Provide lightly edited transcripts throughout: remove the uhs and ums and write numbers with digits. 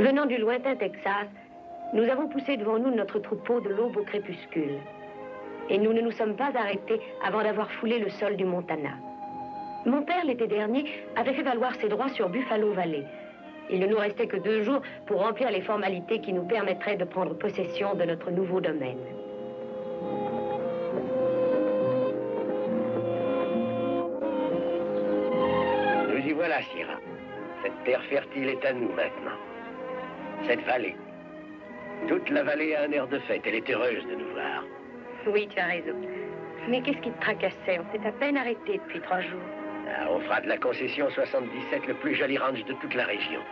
Venant du lointain Texas, nous avons poussé devant nous notre troupeau de l'aube au crépuscule. Et nous ne nous sommes pas arrêtés avant d'avoir foulé le sol du Montana. Mon père, l'été dernier, avait fait valoir ses droits sur Buffalo Valley. Il ne nous restait que 2 jours pour remplir les formalités qui nous permettraient de prendre possession de notre nouveau domaine. Nous y voilà, Sierra. Cette terre fertile est à nous maintenant. Cette vallée. Toute la vallée a un air de fête. Elle est heureuse de nous voir. Oui, tu as raison. Mais qu'est-ce qui te tracassait? On s'est à peine arrêté depuis 3 jours. Ah, on fera de la concession 77 le plus joli ranch de toute la région.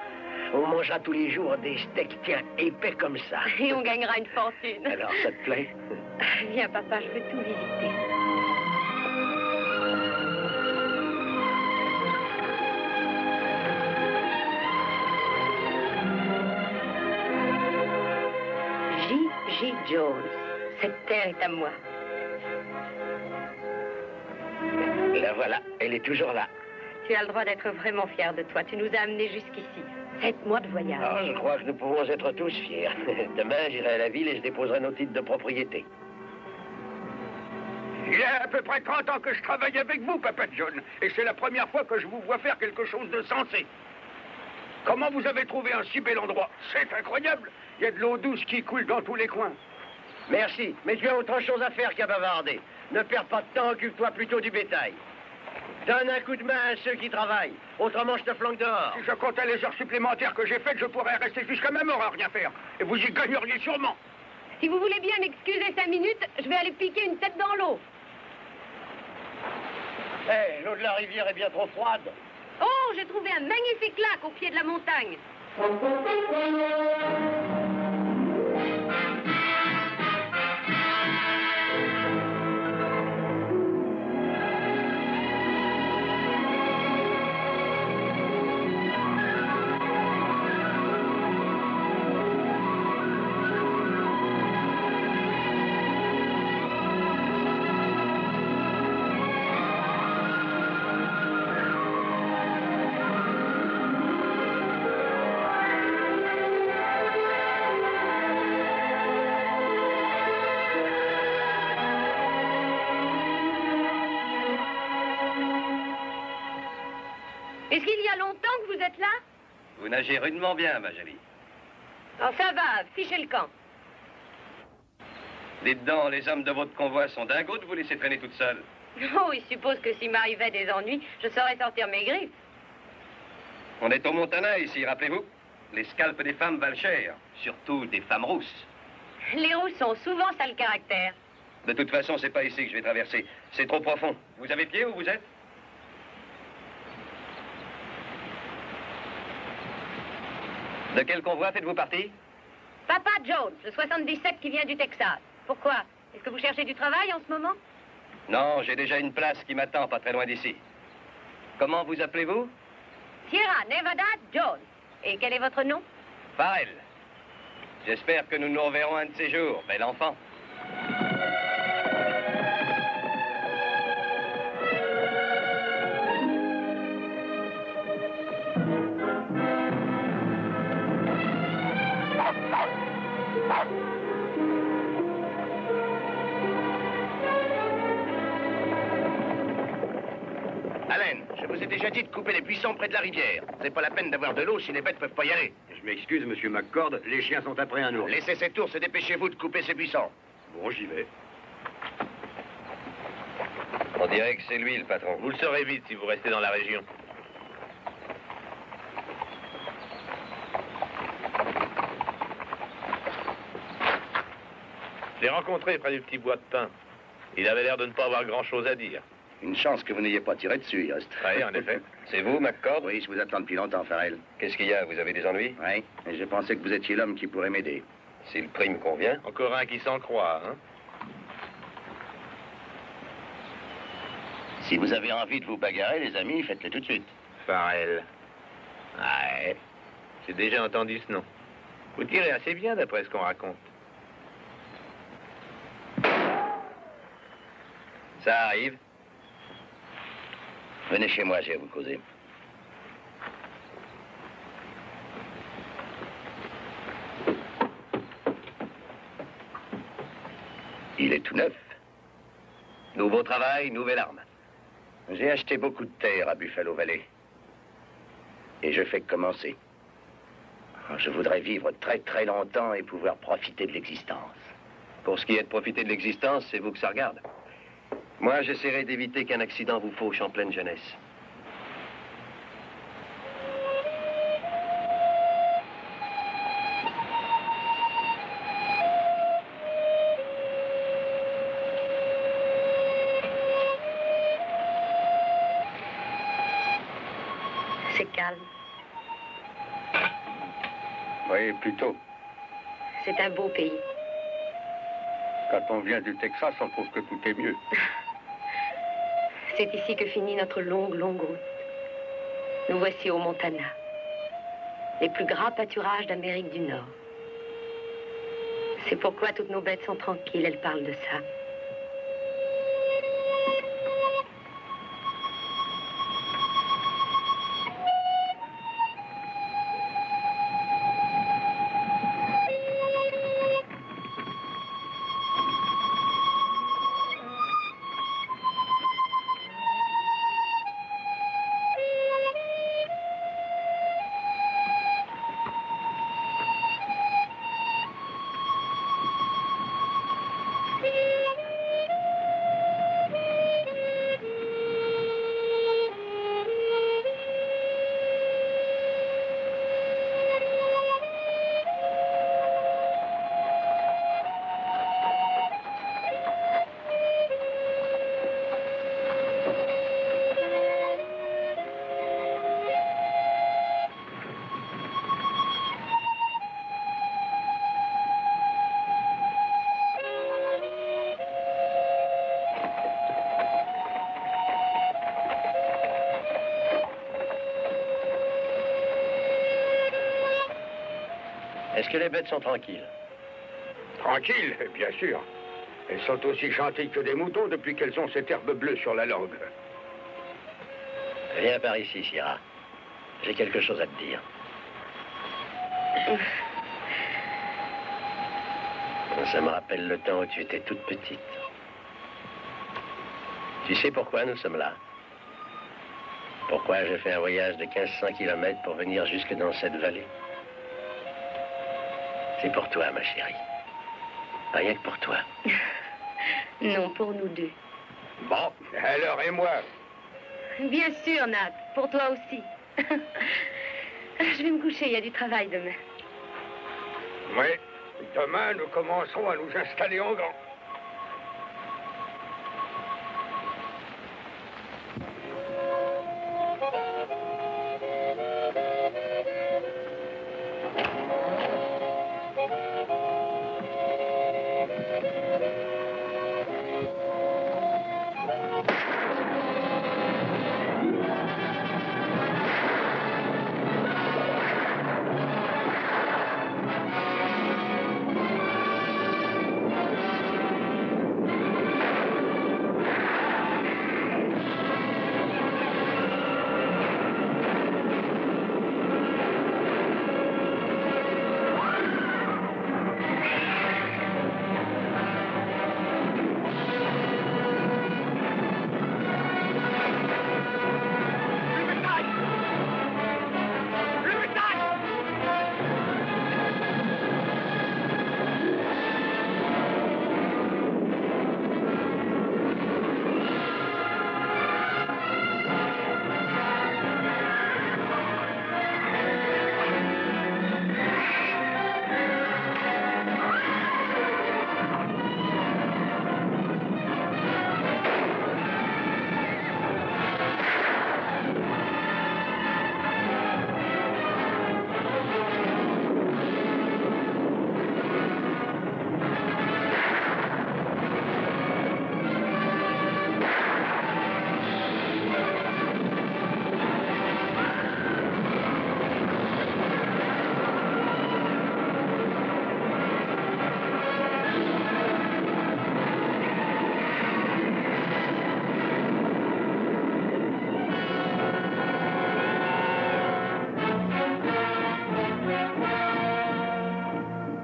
On mangera tous les jours des steaks, tiens, épais comme ça. Et on gagnera une fortune. Alors, ça te plaît? Viens, papa, je veux tout visiter. J. Jones. Cette terre est à moi. La voilà, elle est toujours là. Tu as le droit d'être vraiment fier de toi. Tu nous as amenés jusqu'ici. 7 mois de voyage. Ah, je crois que nous pouvons être tous fiers. Demain, j'irai à la ville et je déposerai nos titres de propriété. Il y a à peu près 30 ans que je travaille avec vous, Papa John. Et c'est la première fois que je vous vois faire quelque chose de sensé. Comment vous avez trouvé un si bel endroit? C'est incroyable. Il y a de l'eau douce qui coule dans tous les coins. Merci, mais tu as autre chose à faire qu'à bavarder. Ne perds pas de temps, occupe-toi plutôt du bétail. Donne un coup de main à ceux qui travaillent. Autrement, je te flanque dehors. Si je comptais les heures supplémentaires que j'ai faites, je pourrais rester jusqu'à ma mort à rien faire. Et vous y gagneriez sûrement. Si vous voulez bien m'excuser 5 minutes, je vais aller piquer une tête dans l'eau. Hé, l'eau de la rivière est bien trop froide. Oh, j'ai trouvé un magnifique lac au pied de la montagne. Est-ce qu'il y a longtemps que vous êtes là? Vous nagez rudement bien, ma jolie. Oh, ça va, fichez le camp. Dites donc, les hommes de votre convoi sont dingos de vous laisser traîner toute seule. Oh, il suppose que s'il m'arrivait des ennuis, je saurais sortir mes griffes. On est au Montana ici, rappelez-vous. Les scalps des femmes valent cher, surtout des femmes rousses. Les rousses sont souvent sales caractère. De toute façon, c'est pas ici que je vais traverser. C'est trop profond. Vous avez pied où vous êtes? De quel convoi faites-vous partie? Papa Jones, le 77 qui vient du Texas. Pourquoi? Est-ce que vous cherchez du travail en ce moment? Non, j'ai déjà une place qui m'attend pas très loin d'ici. Comment vous appelez-vous? Sierra Nevada Jones. Et quel est votre nom? Farrell. J'espère que nous nous reverrons un de ces jours, bel enfant. Allen, je vous ai déjà dit de couper les buissons près de la rivière. C'est pas la peine d'avoir de l'eau si les bêtes peuvent pas y aller. Je m'excuse, monsieur McCord, les chiens sont après un ours. Laissez cet ours et dépêchez-vous de couper ces buissons. Bon, j'y vais. On dirait que c'est lui le patron. Vous le saurez vite si vous restez dans la région. Je l'ai rencontré près du petit bois de pin. Il avait l'air de ne pas avoir grand-chose à dire. Une chance que vous n'ayez pas tiré dessus, il reste. Oui, en effet. C'est vous, McCord? Oui, je vous attends depuis longtemps, Farrell. Qu'est-ce qu'il y a? Vous avez des ennuis? Oui, et je pensais que vous étiez l'homme qui pourrait m'aider. Si le prix me convient. Encore un qui s'en croit, hein? Si vous avez envie de vous bagarrer, les amis, faites-le tout de suite. Farrell. Ouais. J'ai déjà entendu ce nom. Vous tirez assez bien d'après ce qu'on raconte. Ça arrive. Venez chez moi, j'ai à vous causer. Il est tout neuf. Nouveau travail, nouvelle arme. J'ai acheté beaucoup de terre à Buffalo Valley. Et je fais que commencer. Je voudrais vivre très très longtemps et pouvoir profiter de l'existence. Pour ce qui est de profiter de l'existence, c'est vous que ça regarde. Moi, j'essaierai d'éviter qu'un accident vous fauche en pleine jeunesse. C'est calme. Oui, plutôt. C'est un beau pays. Quand on vient du Texas, on trouve que tout est mieux. C'est ici que finit notre longue, longue route. Nous voici au Montana. Les plus grands pâturages d'Amérique du Nord. C'est pourquoi toutes nos bêtes sont tranquilles, elles parlent de ça. Est-ce que les bêtes sont tranquilles? Tranquille, bien sûr. Elles sont aussi gentilles que des moutons depuis qu'elles ont cette herbe bleue sur la langue. Viens par ici, Sierra. J'ai quelque chose à te dire. Ça me rappelle le temps où tu étais toute petite. Tu sais pourquoi nous sommes là? Pourquoi j'ai fait un voyage de 1500 kilomètres pour venir jusque dans cette vallée? C'est pour toi, ma chérie. Rien que pour toi. Non, pour nous deux. Bon, alors et moi? Bien sûr, Nat. Pour toi aussi. Je vais me coucher, il y a du travail demain. Oui, demain, nous commencerons à nous installer en grand.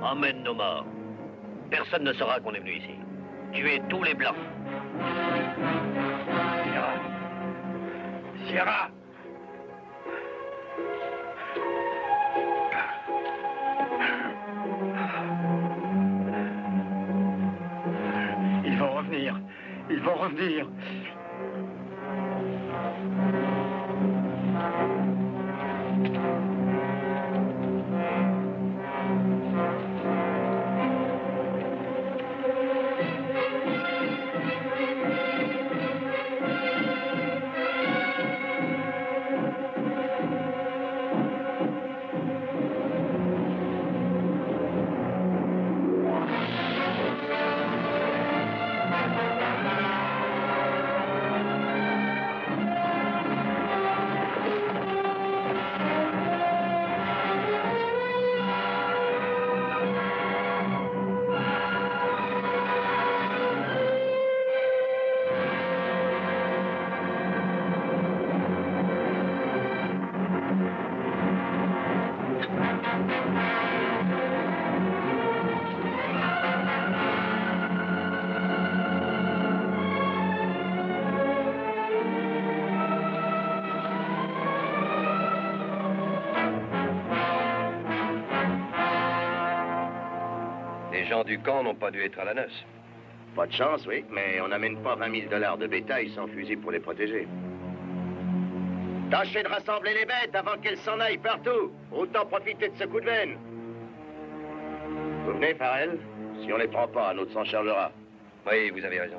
Emmène nos morts. Personne ne saura qu'on est venu ici. tuer tous les Blancs. Sierra. Sierra. Ils vont revenir. Ils vont revenir. Les gens du camp n'ont pas dû être à la noce. Pas de chance, oui, mais on n'amène pas 20 000 $ de bétail sans fusil pour les protéger. Tâchez de rassembler les bêtes avant qu'elles s'en aillent partout. Autant profiter de ce coup de veine. Vous venez, Farrell? Si on les prend pas, un autre s'en chargera. Oui, vous avez raison.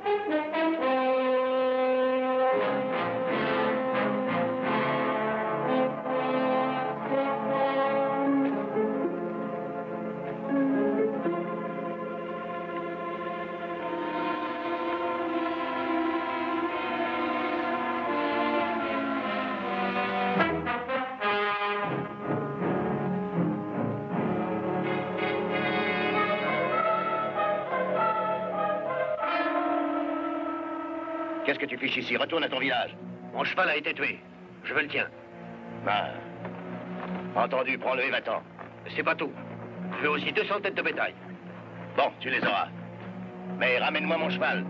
Qu'est-ce que tu fiches ici? Retourne à ton village. Mon cheval a été tué. Je veux le tien. Ben, entendu, prends-le et va-t'en. C'est pas tout. Je veux aussi 200 têtes de bétail. Bon, tu les auras. Mais ramène-moi mon cheval.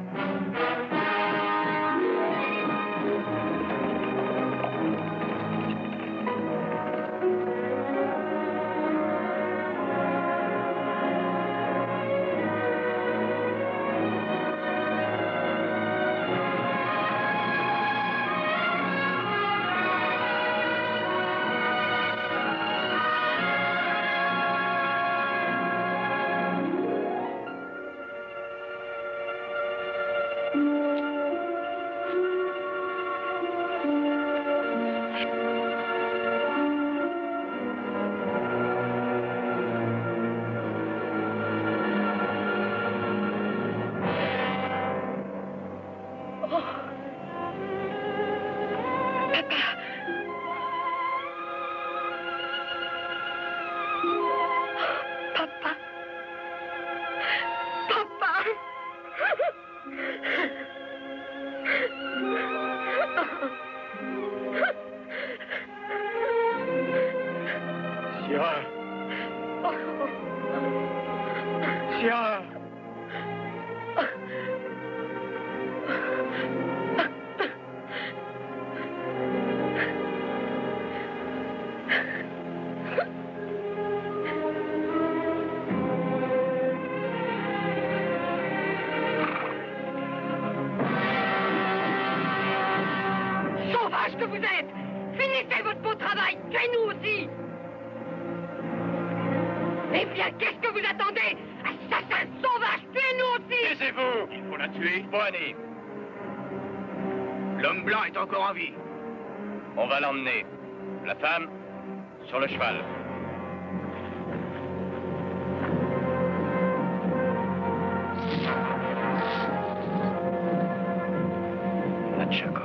Sierra. Sierra. Sauvage que vous êtes! Finissez votre beau travail! Tuez-nous aussi! Eh bien, qu'est-ce que vous attendez? Assassin sauvage, tuez-nous aussi! Taisez-vous! Il faut la tuer. Bonnie. L'homme blanc est encore en vie. On va l'emmener. La femme, sur le cheval. Natchako.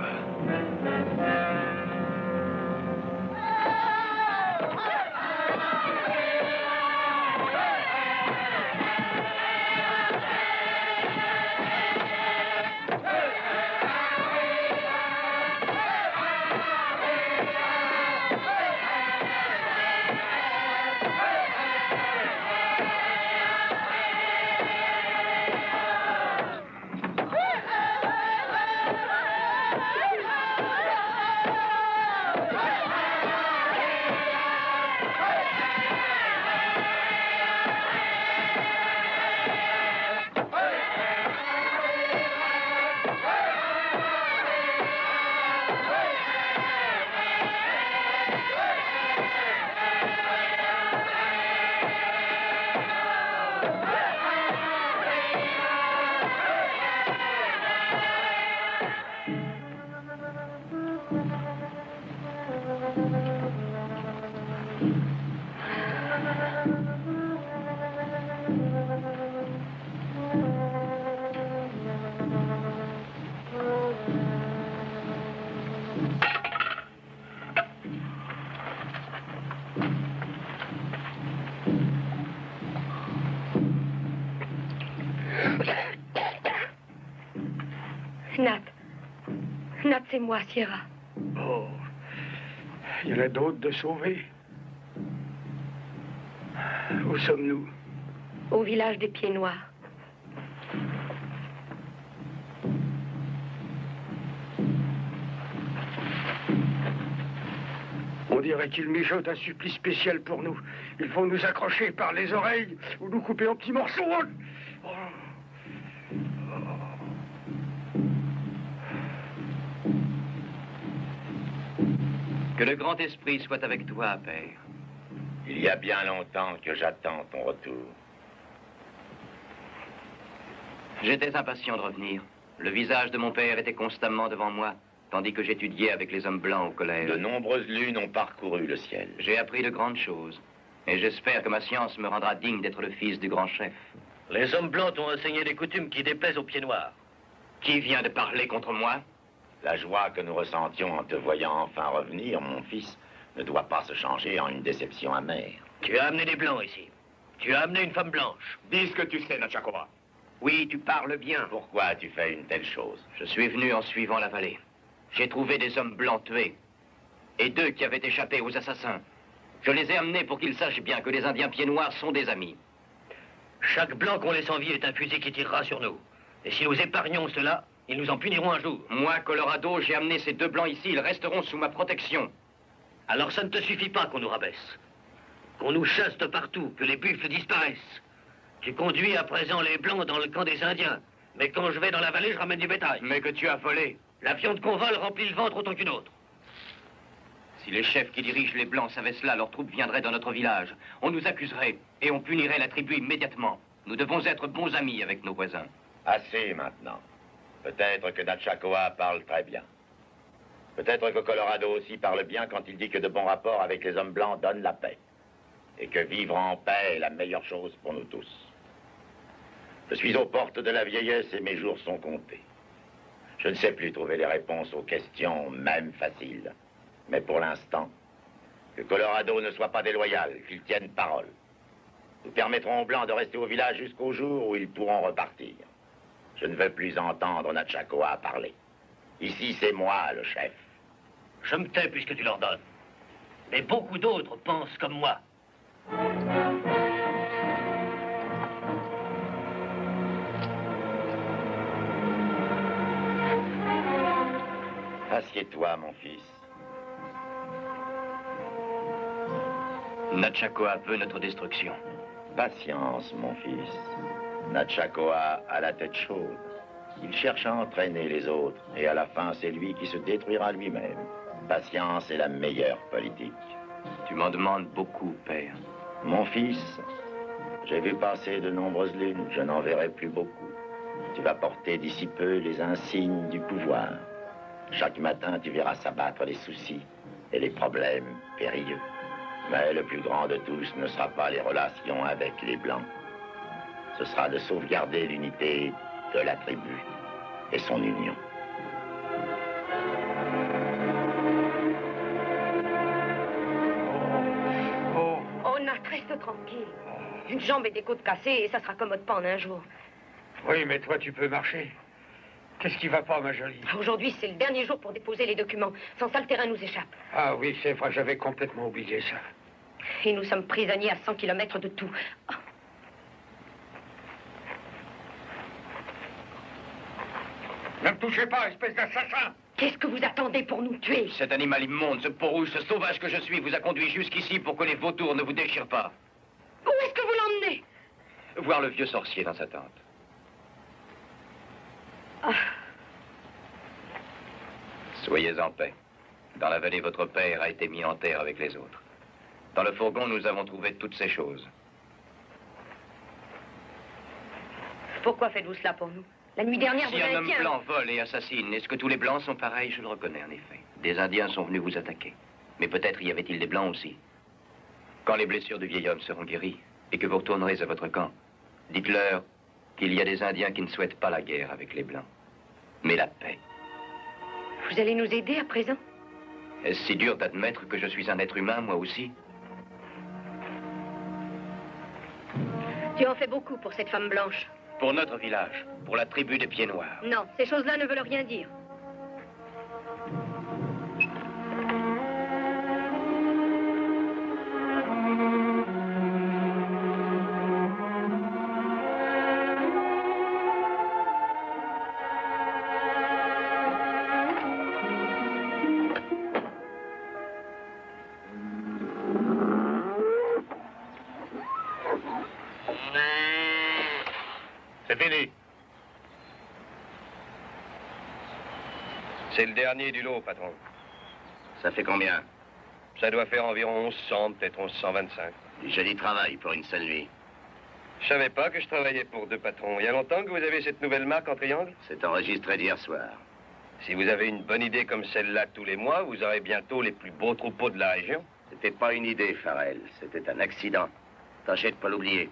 Nat. Nat, c'est moi, Sierra. Oh, il y en a d'autres de sauvés. Où sommes-nous? Au village des Pieds Noirs. On dirait qu'ils mijotent un supplice spécial pour nous. Ils vont nous accrocher par les oreilles ou nous couper en petits morceaux. Oh. Que le grand esprit soit avec toi, père. Il y a bien longtemps que j'attends ton retour. J'étais impatient de revenir. Le visage de mon père était constamment devant moi, tandis que j'étudiais avec les hommes blancs au collège. De nombreuses lunes ont parcouru le ciel. J'ai appris de grandes choses. Et j'espère que ma science me rendra digne d'être le fils du grand chef. Les hommes blancs t'ont enseigné des coutumes qui déplaisent aux Pieds Noirs. Qui vient de parler contre moi? La joie que nous ressentions en te voyant enfin revenir, mon fils, ne doit pas se changer en une déception amère. Tu as amené des blancs ici. Tu as amené une femme blanche. Dis ce que tu sais, Natchakoa. Oui, tu parles bien. Pourquoi as-tu fait une telle chose? Je suis venu en suivant la vallée. J'ai trouvé des hommes blancs tués. Et 2 qui avaient échappé aux assassins. Je les ai amenés pour qu'ils sachent bien que les Indiens Pieds Noirs sont des amis. Chaque blanc qu'on laisse en vie est un fusil qui tirera sur nous. Et si nous épargnons cela, ils nous en puniront un jour. Moi, Colorado, j'ai amené ces 2 blancs ici. Ils resteront sous ma protection. Alors ça ne te suffit pas qu'on nous rabaisse. Qu'on nous chasse de partout, que les buffles disparaissent. Tu conduis à présent les blancs dans le camp des Indiens. Mais quand je vais dans la vallée, je ramène du bétail. Mais que tu as volé. La viande qu'on vole remplit le ventre autant qu'une autre. Si les chefs qui dirigent les Blancs savaient cela, leurs troupes viendraient dans notre village. On nous accuserait et on punirait la tribu immédiatement. Nous devons être bons amis avec nos voisins. Assez maintenant. Peut-être que Natchakoa parle très bien. Peut-être que Colorado aussi parle bien quand il dit que de bons rapports avec les hommes blancs donnent la paix. Et que vivre en paix est la meilleure chose pour nous tous. Je suis aux portes de la vieillesse et mes jours sont comptés. Je ne sais plus trouver les réponses aux questions, même faciles. Mais pour l'instant, que Colorado ne soit pas déloyal, qu'il tienne parole. Nous permettrons aux Blancs de rester au village jusqu'au jour où ils pourront repartir. Je ne veux plus entendre Natchakoa parler. Ici, c'est moi, le chef. Je me tais puisque tu leur donnes. Mais beaucoup d'autres pensent comme moi. Assieds-toi, mon fils. Natchakoa veut notre destruction. Patience, mon fils. Natchakoa a la tête chaude. Il cherche à entraîner les autres, et à la fin, c'est lui qui se détruira lui-même. Patience est la meilleure politique. Tu m'en demandes beaucoup, père. Mon fils, j'ai vu passer de nombreuses lunes, je n'en verrai plus beaucoup. Tu vas porter d'ici peu les insignes du pouvoir. Chaque matin, tu verras s'abattre les soucis et les problèmes périlleux. Mais le plus grand de tous ne sera pas les relations avec les Blancs. Ce sera de sauvegarder l'unité de la tribu et son union. Oh, Nat, reste tranquille. Une jambe et des côtes cassées et ça se raccommode pas en un jour. Oui, mais toi, tu peux marcher. Qu'est-ce qui va pas, ma jolie? Aujourd'hui, c'est le dernier jour pour déposer les documents. Sans ça, le terrain nous échappe. Ah oui, c'est vrai, j'avais complètement oublié ça. Et nous sommes prisonniers à 100 km de tout. Oh. Ne me touchez pas, espèce d'assassin! Qu'est-ce que vous attendez pour nous tuer? Cet animal immonde, ce peau rouge, ce sauvage que je suis, vous a conduit jusqu'ici pour que les vautours ne vous déchirent pas. Où est-ce que vous l'emmenez? Voir le vieux sorcier dans sa tente. Ah. Soyez en paix. Dans la vallée, votre père a été mis en terre avec les autres. Dans le fourgon, nous avons trouvé toutes ces choses. Pourquoi faites-vous cela pour nous? La nuit dernière, Si vous un avez homme été blanc vole et assassine, est-ce que tous les blancs sont pareils? Je le reconnais en effet. Des Indiens sont venus vous attaquer. Mais peut-être y avait-il des blancs aussi. Quand les blessures du vieil homme seront guéries et que vous retournerez à votre camp, dites-leur qu'il y a des Indiens qui ne souhaitent pas la guerre avec les blancs, mais la paix. Vous allez nous aider à présent? Est-ce si dur d'admettre que je suis un être humain, moi aussi? Tu en fais beaucoup pour cette femme blanche. Pour notre village, pour la tribu des Pieds Noirs. Non, ces choses-là ne veulent rien dire. C'est fini. C'est le dernier du lot, patron. Ça fait combien? Ça doit faire environ 1100, peut-être 1125. Du joli travail pour une seule nuit. Je savais pas que je travaillais pour deux patrons. Il y a longtemps que vous avez cette nouvelle marque en triangle? C'est enregistré d'hier soir. Si vous avez une bonne idée comme celle-là tous les mois, vous aurez bientôt les plus beaux troupeaux de la région. C'était pas une idée, Farrell. C'était un accident. Tâchez de pas l'oublier.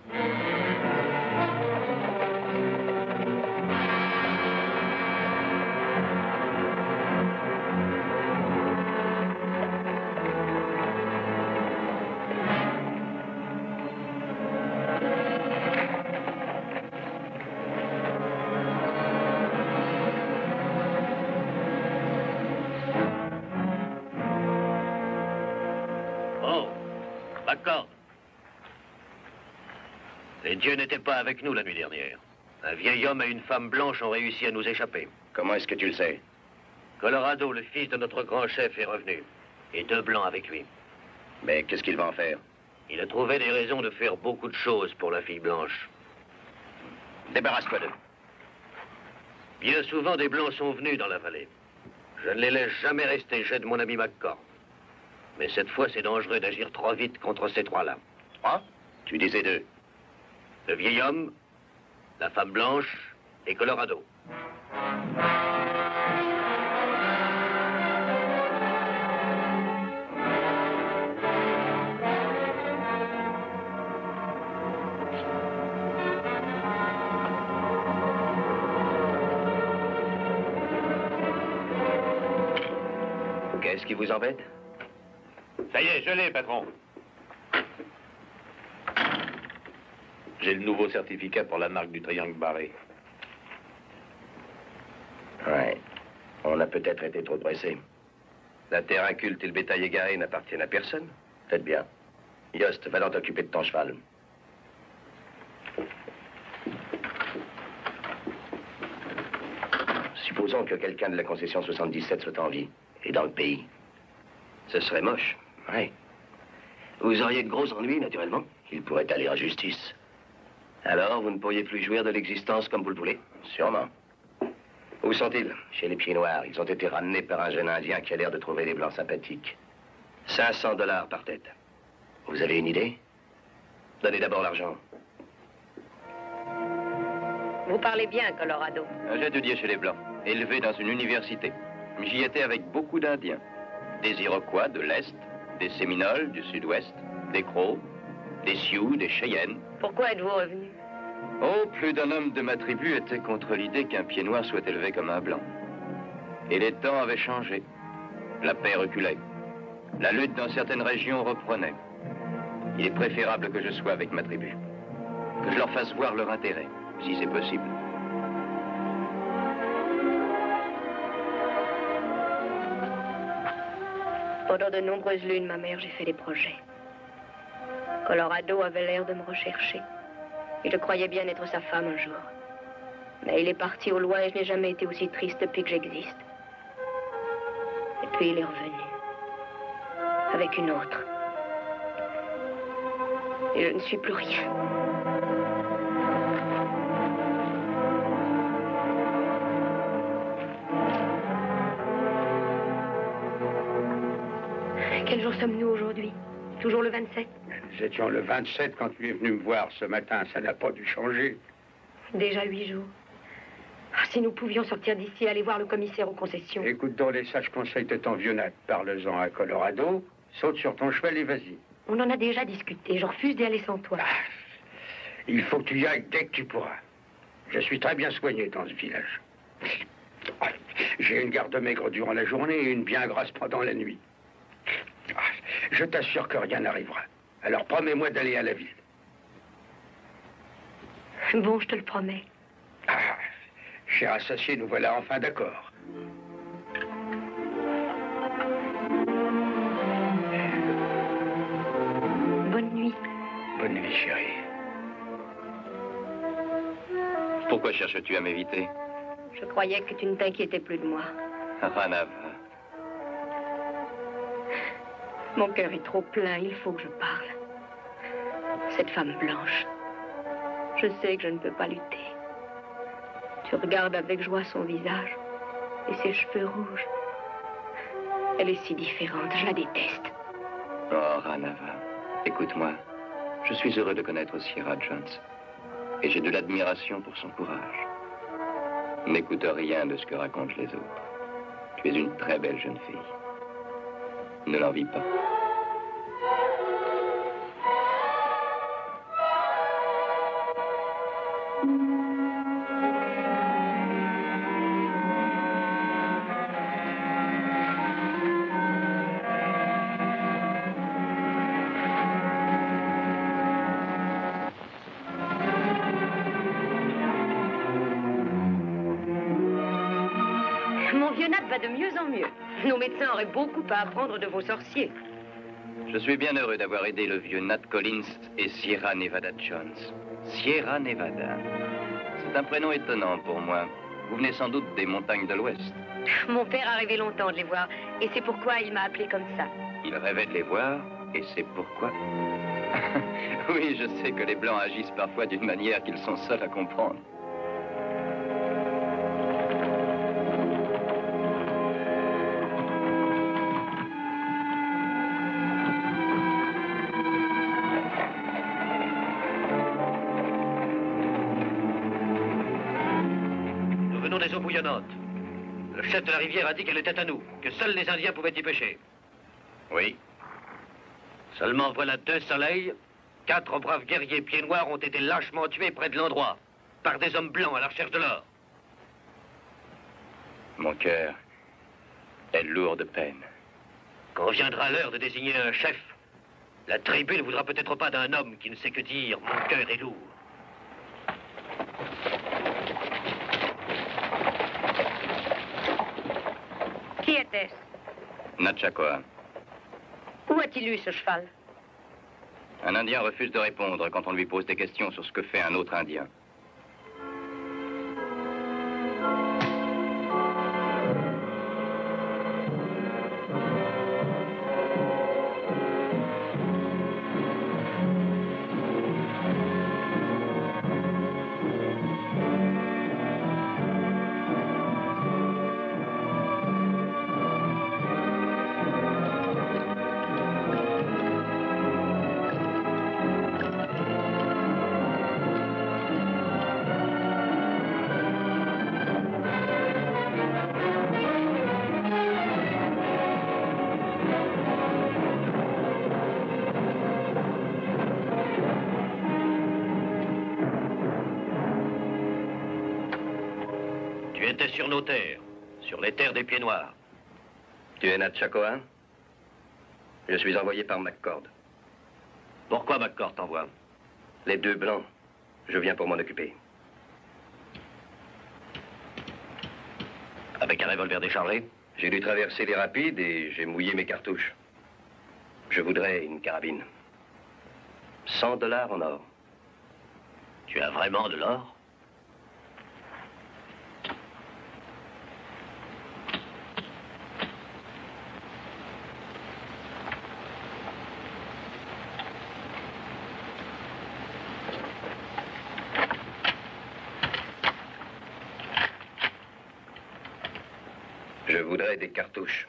Oh, d'accord. Les dieux n'étaient pas avec nous la nuit dernière. Un vieil homme et une femme blanche ont réussi à nous échapper. Comment est-ce que tu le sais? Colorado, le fils de notre grand chef, est revenu. Et deux blancs avec lui. Mais qu'est-ce qu'il va en faire? Il a trouvé des raisons de faire beaucoup de choses pour la fille blanche. Débarrasse-toi d'eux. Bien souvent, des blancs sont venus dans la vallée. Je ne les laisse jamais rester, j'aide mon ami McCord. Mais cette fois, c'est dangereux d'agir trop vite contre ces trois-là. Trois? Tu disais deux. Le vieil homme, la femme blanche et Colorado. Qu'est-ce qui vous embête? Ça y est, je l'ai, patron. J'ai le nouveau certificat pour la marque du triangle barré. Ouais. On a peut-être été trop pressé. La terre inculte et le bétail égaré n'appartiennent à personne. Faites bien. Yost, va donc t'occuper de ton cheval. Supposons que quelqu'un de la concession 77 soit en vie et dans le pays. Ce serait moche. Oui. Vous auriez de gros ennuis, naturellement. Il pourrait aller en justice. Alors, vous ne pourriez plus jouir de l'existence comme vous le voulez? Sûrement. Où sont-ils? Chez les Pieds Noirs. Ils ont été ramenés par un jeune Indien qui a l'air de trouver des blancs sympathiques. 500 $ par tête. Vous avez une idée? Donnez d'abord l'argent. Vous parlez bien, Colorado. J'ai étudié chez les Blancs, élevé dans une université. J'y étais avec beaucoup d'Indiens. Des Iroquois de l'Est, des Séminoles du Sud-Ouest, des Crows, des Sioux, des Cheyennes. Pourquoi êtes-vous revenu? Oh, plus d'un homme de ma tribu était contre l'idée qu'un pied noir soit élevé comme un blanc. Et les temps avaient changé. La paix reculait. La lutte dans certaines régions reprenait. Il est préférable que je sois avec ma tribu. Que je leur fasse voir leur intérêt, si c'est possible. Pendant de nombreuses lunes, ma mère, j'ai fait des projets. Colorado avait l'air de me rechercher. Et je croyais bien être sa femme un jour. Mais il est parti au loin et je n'ai jamais été aussi triste depuis que j'existe. Et puis il est revenu. Avec une autre. Et je ne suis plus rien. Quel jour sommes-nous aujourd'hui? Toujours le 27? Nous étions le 27 quand tu es venu me voir ce matin. Ça n'a pas dû changer. Déjà 8 jours. Ah, si nous pouvions sortir d'ici et aller voir le commissaire aux concessions. Écoute donc les sages conseils de ton vieux Nat. Parle-en à Colorado. Saute sur ton cheval et vas-y. On en a déjà discuté. Je refuse d'y aller sans toi. Ah, il faut que tu y ailles dès que tu pourras. Je suis très bien soigné dans ce village. Ah, j'ai une garde maigre durant la journée et une bien grasse pendant la nuit. Ah, je t'assure que rien n'arrivera. Alors promets-moi d'aller à la ville. Bon, je te le promets. Cher associé, nous voilà enfin d'accord. Bonne nuit. Bonne nuit, chérie. Pourquoi cherches-tu à m'éviter? Je croyais que tu ne t'inquiétais plus de moi. Ranava. Mon cœur est trop plein, il faut que je parle. Cette femme blanche, je sais que je ne peux pas lutter. Tu regardes avec joie son visage et ses cheveux rouges. Elle est si différente, je la déteste. Oh, Ranava, écoute-moi. Je suis heureux de connaître Sierra Jones. Et j'ai de l'admiration pour son courage. N'écoute rien de ce que racontent les autres. Tu es une très belle jeune fille. Ne l'envie pas. Mon vieux Nat va de mieux en mieux. Nos médecins auraient beaucoup à apprendre de vos sorciers. Je suis bien heureux d'avoir aidé le vieux Nat Collins et Sierra Nevada Jones. Sierra Nevada. C'est un prénom étonnant pour moi. Vous venez sans doute des montagnes de l'Ouest. Mon père a rêvé longtemps de les voir, et c'est pourquoi il m'a appelé comme ça. Il rêvait de les voir, et c'est pourquoi. Oui, je sais que les Blancs agissent parfois d'une manière qu'ils sont seuls à comprendre. Nous venons des eaux bouillonnantes. Le chef de la rivière a dit qu'elle était à nous, que seuls les Indiens pouvaient y pêcher. Oui. Seulement voilà 2 soleils, 4 braves guerriers pieds noirs ont été lâchement tués près de l'endroit, par des hommes blancs à la recherche de l'or. Mon cœur est lourd de peine. Quand viendra l'heure de désigner un chef, la tribu ne voudra peut-être pas d'un homme qui ne sait que dire « Mon cœur est lourd ». Qui était-ce? Natchakoa. Où a-t-il eu ce cheval? Un Indien refuse de répondre quand on lui pose des questions sur ce que fait un autre Indien. Tu étais sur nos terres, sur les terres des Pieds Noirs. Tu es Natchakoa? Je suis envoyé par McCord. Pourquoi McCord t'envoie? Les 2 Blancs. Je viens pour m'en occuper. Avec un revolver déchargé? J'ai dû traverser les rapides et j'ai mouillé mes cartouches. Je voudrais une carabine. 100 $ en or. Tu as vraiment de l'or? Je voudrais des cartouches.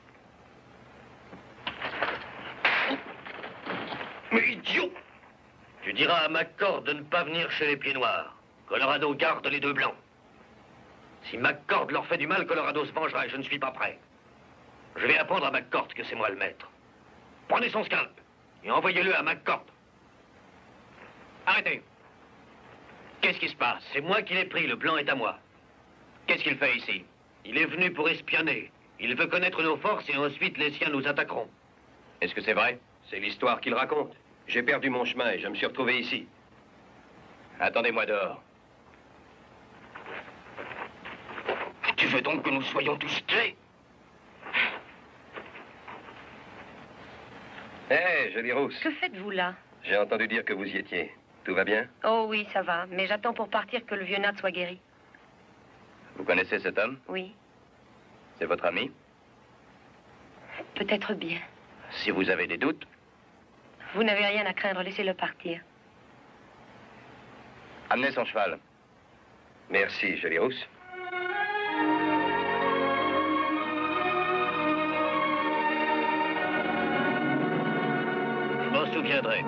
Mais idiot! Tu diras à McCord de ne pas venir chez les Pieds Noirs. Colorado garde les 2 Blancs. Si McCord leur fait du mal, Colorado se vengera et je ne suis pas prêt. Je vais apprendre à McCord que c'est moi le maître. Prenez son scalp et envoyez-le à McCord. Arrêtez. Qu'est-ce qui se passe? C'est moi qui l'ai pris, le blanc est à moi. Qu'est-ce qu'il fait ici? Il est venu pour espionner. Il veut connaître nos forces et ensuite les siens nous attaqueront. Est-ce que c'est vrai? C'est l'histoire qu'il raconte. J'ai perdu mon chemin et je me suis retrouvé ici. Attendez-moi dehors. Tu veux donc que nous soyons tous tués? Hé, jolie rousse. Que faites-vous là? J'ai entendu dire que vous y étiez. Tout va bien? Oh oui, ça va. Mais j'attends pour partir que le vieux Nat soit guéri. Vous connaissez cet homme? Oui, C'est votre ami? peut-être bien. Si vous avez des doutes, Vous n'avez rien à craindre, laissez-le partir. amenez son cheval. Merci, jolie rousse. Je m'en souviendrai.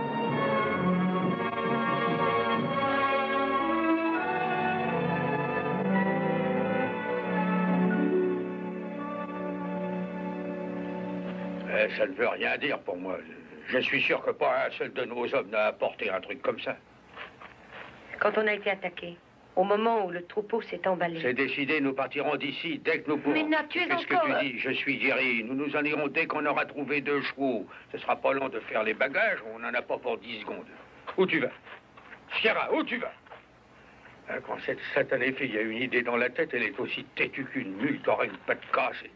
Ça ne veut rien dire pour moi. Je suis sûr que pas un seul de nos hommes n'a apporté un truc comme ça. Quand on a été attaqué, au moment où le troupeau s'est emballé... C'est décidé, nous partirons d'ici dès que nous pourrons. Mais Nat, tu es Qu'est-ce encore... que tu dis? Je suis Jerry. Nous nous en irons dès qu'on aura trouvé 2 chevaux. Ce sera pas long de faire les bagages. On n'en a pas pour 10 secondes. Où tu vas? Sierra, où tu vas? Quand cette satanée fille a une idée dans la tête, elle est aussi têtue qu'une mule qui aura une patte cassée.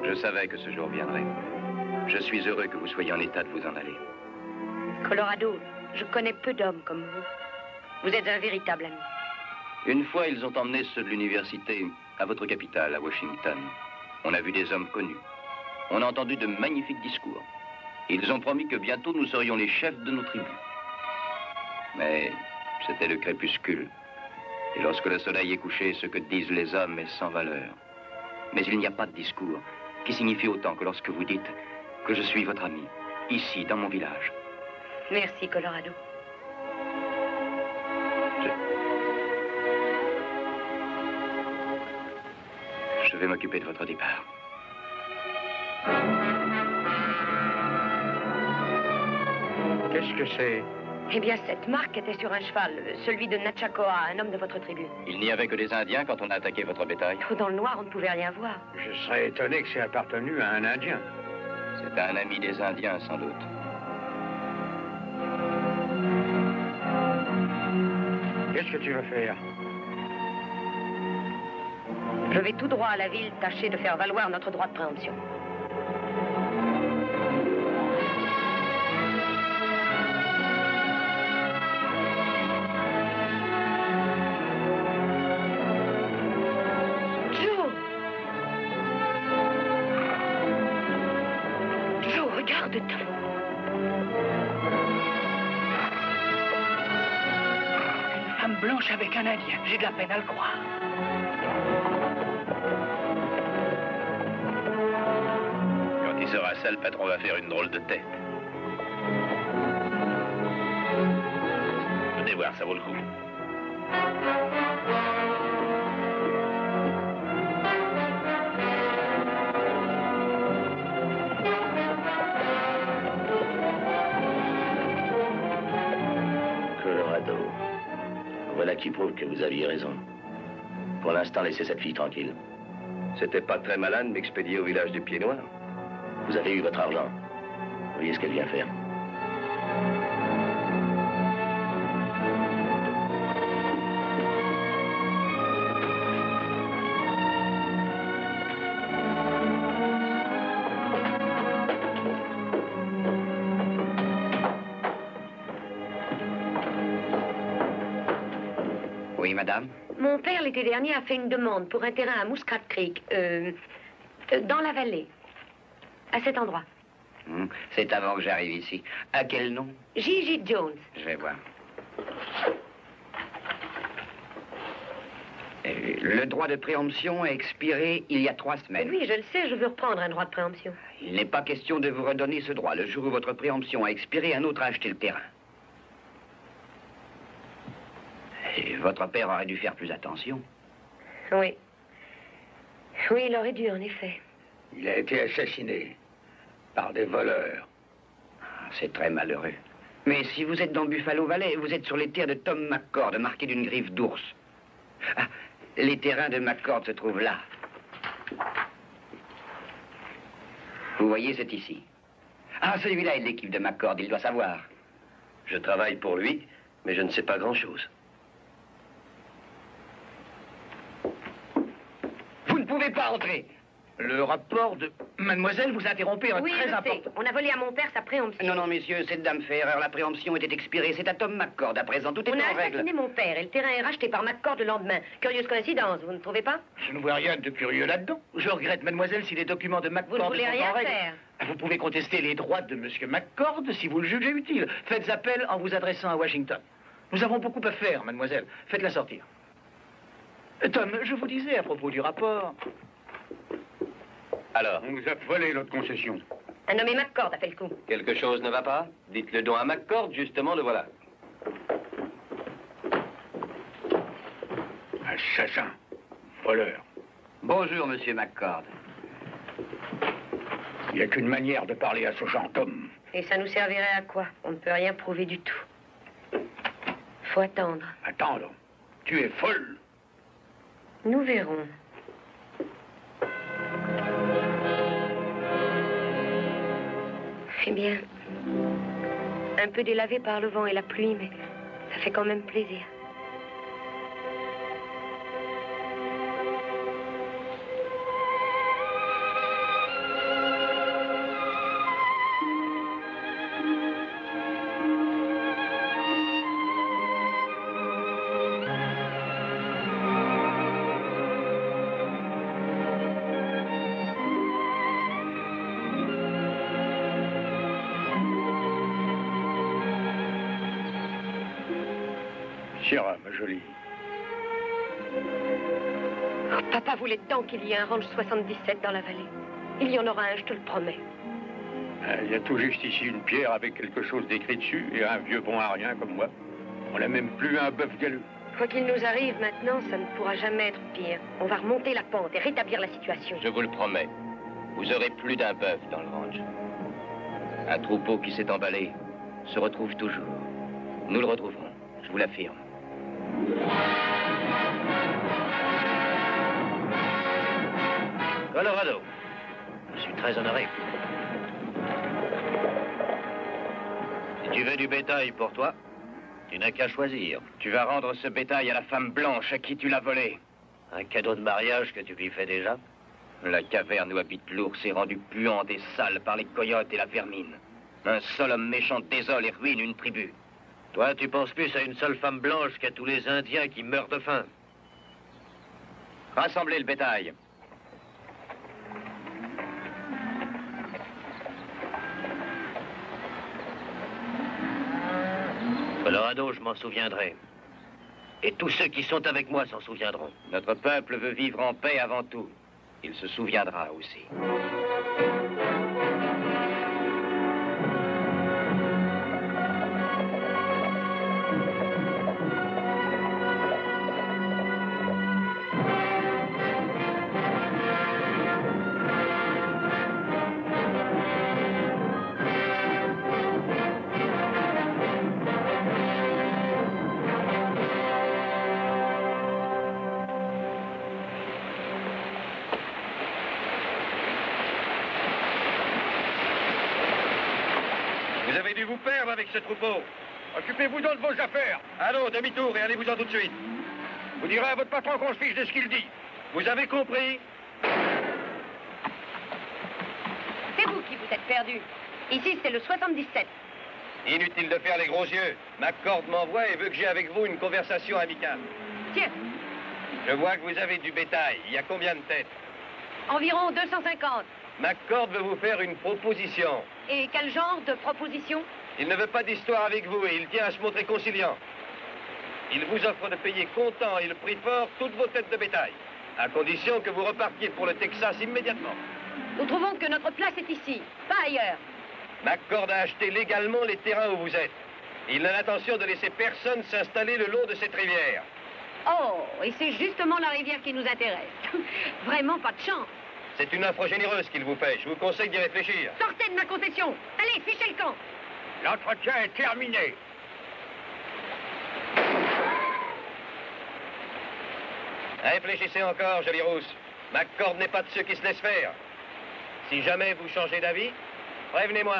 Je savais que ce jour viendrait. Je suis heureux que vous soyez en état de vous en aller. Colorado, je connais peu d'hommes comme vous. Vous êtes un véritable ami. Une fois, ils ont emmené ceux de l'université à votre capitale, à Washington. On a vu des hommes connus. On a entendu de magnifiques discours. Ils ont promis que bientôt nous serions les chefs de nos tribus. Mais c'était le crépuscule. Et lorsque le soleil est couché, ce que disent les hommes est sans valeur. Mais il n'y a pas de discours qui signifie autant que lorsque vous dites que je suis votre ami, ici, dans mon village. Merci, Colorado. Je vais m'occuper de votre départ. Qu'est-ce que c'est? Eh bien, cette marque était sur un cheval, celui de Natchakoa, un homme de votre tribu. Il n'y avait que des Indiens quand on a attaqué votre bétail. Dans le noir, on ne pouvait rien voir. Je serais étonné que c'est appartenu à un Indien. C'est un ami des Indiens, sans doute. Qu'est-ce que tu veux faire? Je vais tout droit à la ville tâcher de faire valoir notre droit de préemption. Blanche avec un Indien. J'ai de la peine à le croire. Quand il sera ça, le patron va faire une drôle de tête. Venez voir, ça vaut le coup. Colorado. Voilà qui prouve que vous aviez raison. Pour l'instant, laissez cette fille tranquille. C'était pas très malin de m'expédier au village du Pied Noir. Vous avez eu votre argent. Voyez ce qu'elle vient faire. Oui, madame? Mon père, l'été dernier, a fait une demande pour un terrain à Muscat Creek, dans la vallée, à cet endroit. C'est avant que j'arrive ici. À quel nom? J.J. Jones. Je vais voir. Le droit de préemption a expiré il y a 3 semaines. Oui, je le sais, je veux reprendre un droit de préemption. Il n'est pas question de vous redonner ce droit. Le jour où votre préemption a expiré, un autre a acheté le terrain. Et votre père aurait dû faire plus attention. Oui. Oui, il aurait dû, en effet. Il a été assassiné par des voleurs. C'est très malheureux. Mais si vous êtes dans Buffalo Valley, vous êtes sur les terres de Tom McCord, marquées d'une griffe d'ours. Ah, les terrains de McCord se trouvent là. Vous voyez, c'est ici. Ah, celui-là est de l'équipe de McCord, il doit savoir. Je travaille pour lui, mais je ne sais pas grand-chose. Vous ne pouvez pas entrer. Le rapport de... Mademoiselle, vous interrompez un Oui, très je sais. important... On a volé à mon père sa préemption. Non, non, messieurs, cette dame fait erreur. La préemption était expirée. C'est à Tom McCord. À présent, tout est On a en règle. assassiné mon père et le terrain est racheté par McCord le lendemain. Curieuse coïncidence, vous ne trouvez pas? Je ne vois rien de curieux là-dedans. Je regrette, mademoiselle, si les documents de McCord Vous ne voulez sont rien en règle. faire. Vous pouvez contester les droits de monsieur McCord si vous le jugez utile. Faites appel en vous adressant à Washington. Nous avons beaucoup à faire, mademoiselle. Faites-la sortir. Tom, je vous disais à propos du rapport... Alors, On nous a volé notre concession. Un nommé McCord a fait le coup. quelque chose ne va pas? Dites-le donc à McCord, justement, le voilà. Assassin. Voleur. Bonjour, monsieur McCord. Il n'y a qu'une manière de parler à ce genre d'homme. Et ça nous servirait à quoi? On ne peut rien prouver du tout. Faut attendre. Attendre. Tu es folle. Nous verrons. Eh bien, un peu délavé par le vent et la pluie, mais ça fait quand même plaisir. Sierra, ma jolie. Oh, papa voulait tant qu'il y ait un ranch 77 dans la vallée. Il y en aura un, je te le promets. Il y a tout juste ici une pierre avec quelque chose d'écrit dessus et un vieux bon à rien comme moi. On n'a même plus un bœuf galeux. Quoi qu'il nous arrive maintenant, ça ne pourra jamais être pire. On va remonter la pente et rétablir la situation. Je vous le promets. Vous aurez plus d'un bœuf dans le ranch. Un troupeau qui s'est emballé se retrouve toujours. Nous le retrouverons, je vous l'affirme. Colorado, je suis très honoré. Si tu veux du bétail pour toi, tu n'as qu'à choisir. Tu vas rendre ce bétail à la femme blanche à qui tu l'as volé. Un cadeau de mariage que tu lui fais déjà. La caverne où habite l'ours est rendue puante et sale par les coyotes et la vermine. Un seul homme méchant désole et ruine une tribu. Toi, tu penses plus à une seule femme blanche qu'à tous les Indiens qui meurent de faim. Rassemblez le bétail. Colorado, je m'en souviendrai. Et tous ceux qui sont avec moi s'en souviendront. Notre peuple veut vivre en paix avant tout. Il se souviendra aussi. Vous avez dû vous perdre avec ce troupeau. Occupez-vous donc de vos affaires. Allons, demi-tour et allez-vous-en tout de suite. Vous direz à votre patron qu'on se fiche de ce qu'il dit. Vous avez compris? C'est vous qui vous êtes perdu. Ici, c'est le 77. Inutile de faire les gros yeux. McCord m'envoie et veut que j'aie avec vous une conversation amicale. Tiens, Je vois que vous avez du bétail. Il y a combien de têtes? environ 250. McCord veut vous faire une proposition. Et quel genre de proposition? Il ne veut pas d'histoire avec vous et il tient à se montrer conciliant. Il vous offre de payer comptant et le prix fort toutes vos têtes de bétail, à condition que vous repartiez pour le Texas immédiatement. Nous trouvons que notre place est ici, pas ailleurs. McCord a acheté légalement les terrains où vous êtes. Il n'a l'intention de laisser personne s'installer le long de cette rivière. Oh, et c'est justement la rivière qui nous intéresse. Vraiment pas de chance. C'est une offre généreuse qu'il vous fait. Je vous conseille d'y réfléchir. Sortez de ma concession. Allez, fichez le camp. L'entretien est terminé. Réfléchissez encore, jolie rousse. McCord n'est pas de ceux qui se laissent faire. Si jamais vous changez d'avis, prévenez-moi.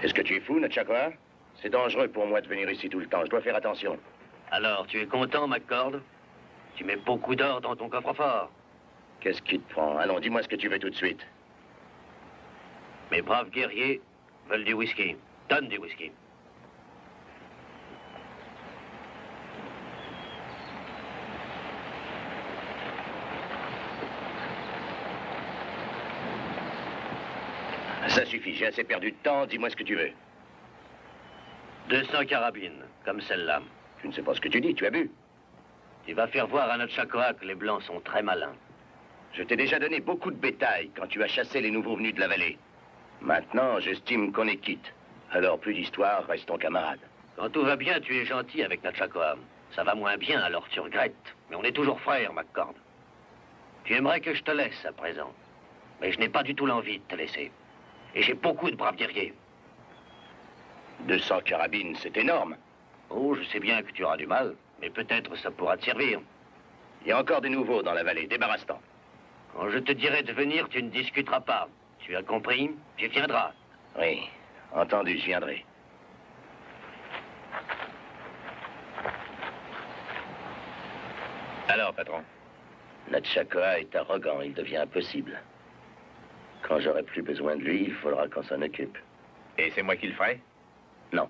Est-ce que tu es fou, Natchakwa? C'est dangereux pour moi de venir ici tout le temps. Je dois faire attention. Alors, tu es content, McCord? Tu mets beaucoup d'or dans ton coffre-fort. Qu'est-ce qui te prend? Allons, dis-moi ce que tu veux tout de suite. Mes braves guerriers veulent du whisky. Donne du whisky. Ça suffit, j'ai assez perdu de temps. Dis-moi ce que tu veux. 200 carabines, comme celle-là. Tu ne sais pas ce que tu dis, tu as bu. Tu vas faire voir à notre Chakra que les Blancs sont très malins. Je t'ai déjà donné beaucoup de bétail quand tu as chassé les nouveaux venus de la vallée. Maintenant, j'estime qu'on est quitte. Alors, plus d'histoire, restons camarades. Quand tout va bien, tu es gentil avec notre Chakra. Ça va moins bien, alors tu regrettes. Mais on est toujours frères, McCord. Tu aimerais que je te laisse à présent. Mais je n'ai pas du tout l'envie de te laisser. Et j'ai beaucoup de braves guerriers. 200 carabines, c'est énorme. Oh, je sais bien que tu auras du mal, mais peut-être ça pourra te servir. Il y a encore des nouveaux dans la vallée, débarrasse-t'en. Quand je te dirai de venir, tu ne discuteras pas. Tu as compris? Tu viendras. Oui, entendu, je viendrai. Alors, patron? Natchakwa est arrogant, il devient impossible. Quand j'aurai plus besoin de lui, il faudra qu'on s'en occupe. Et c'est moi qui le ferai? Non.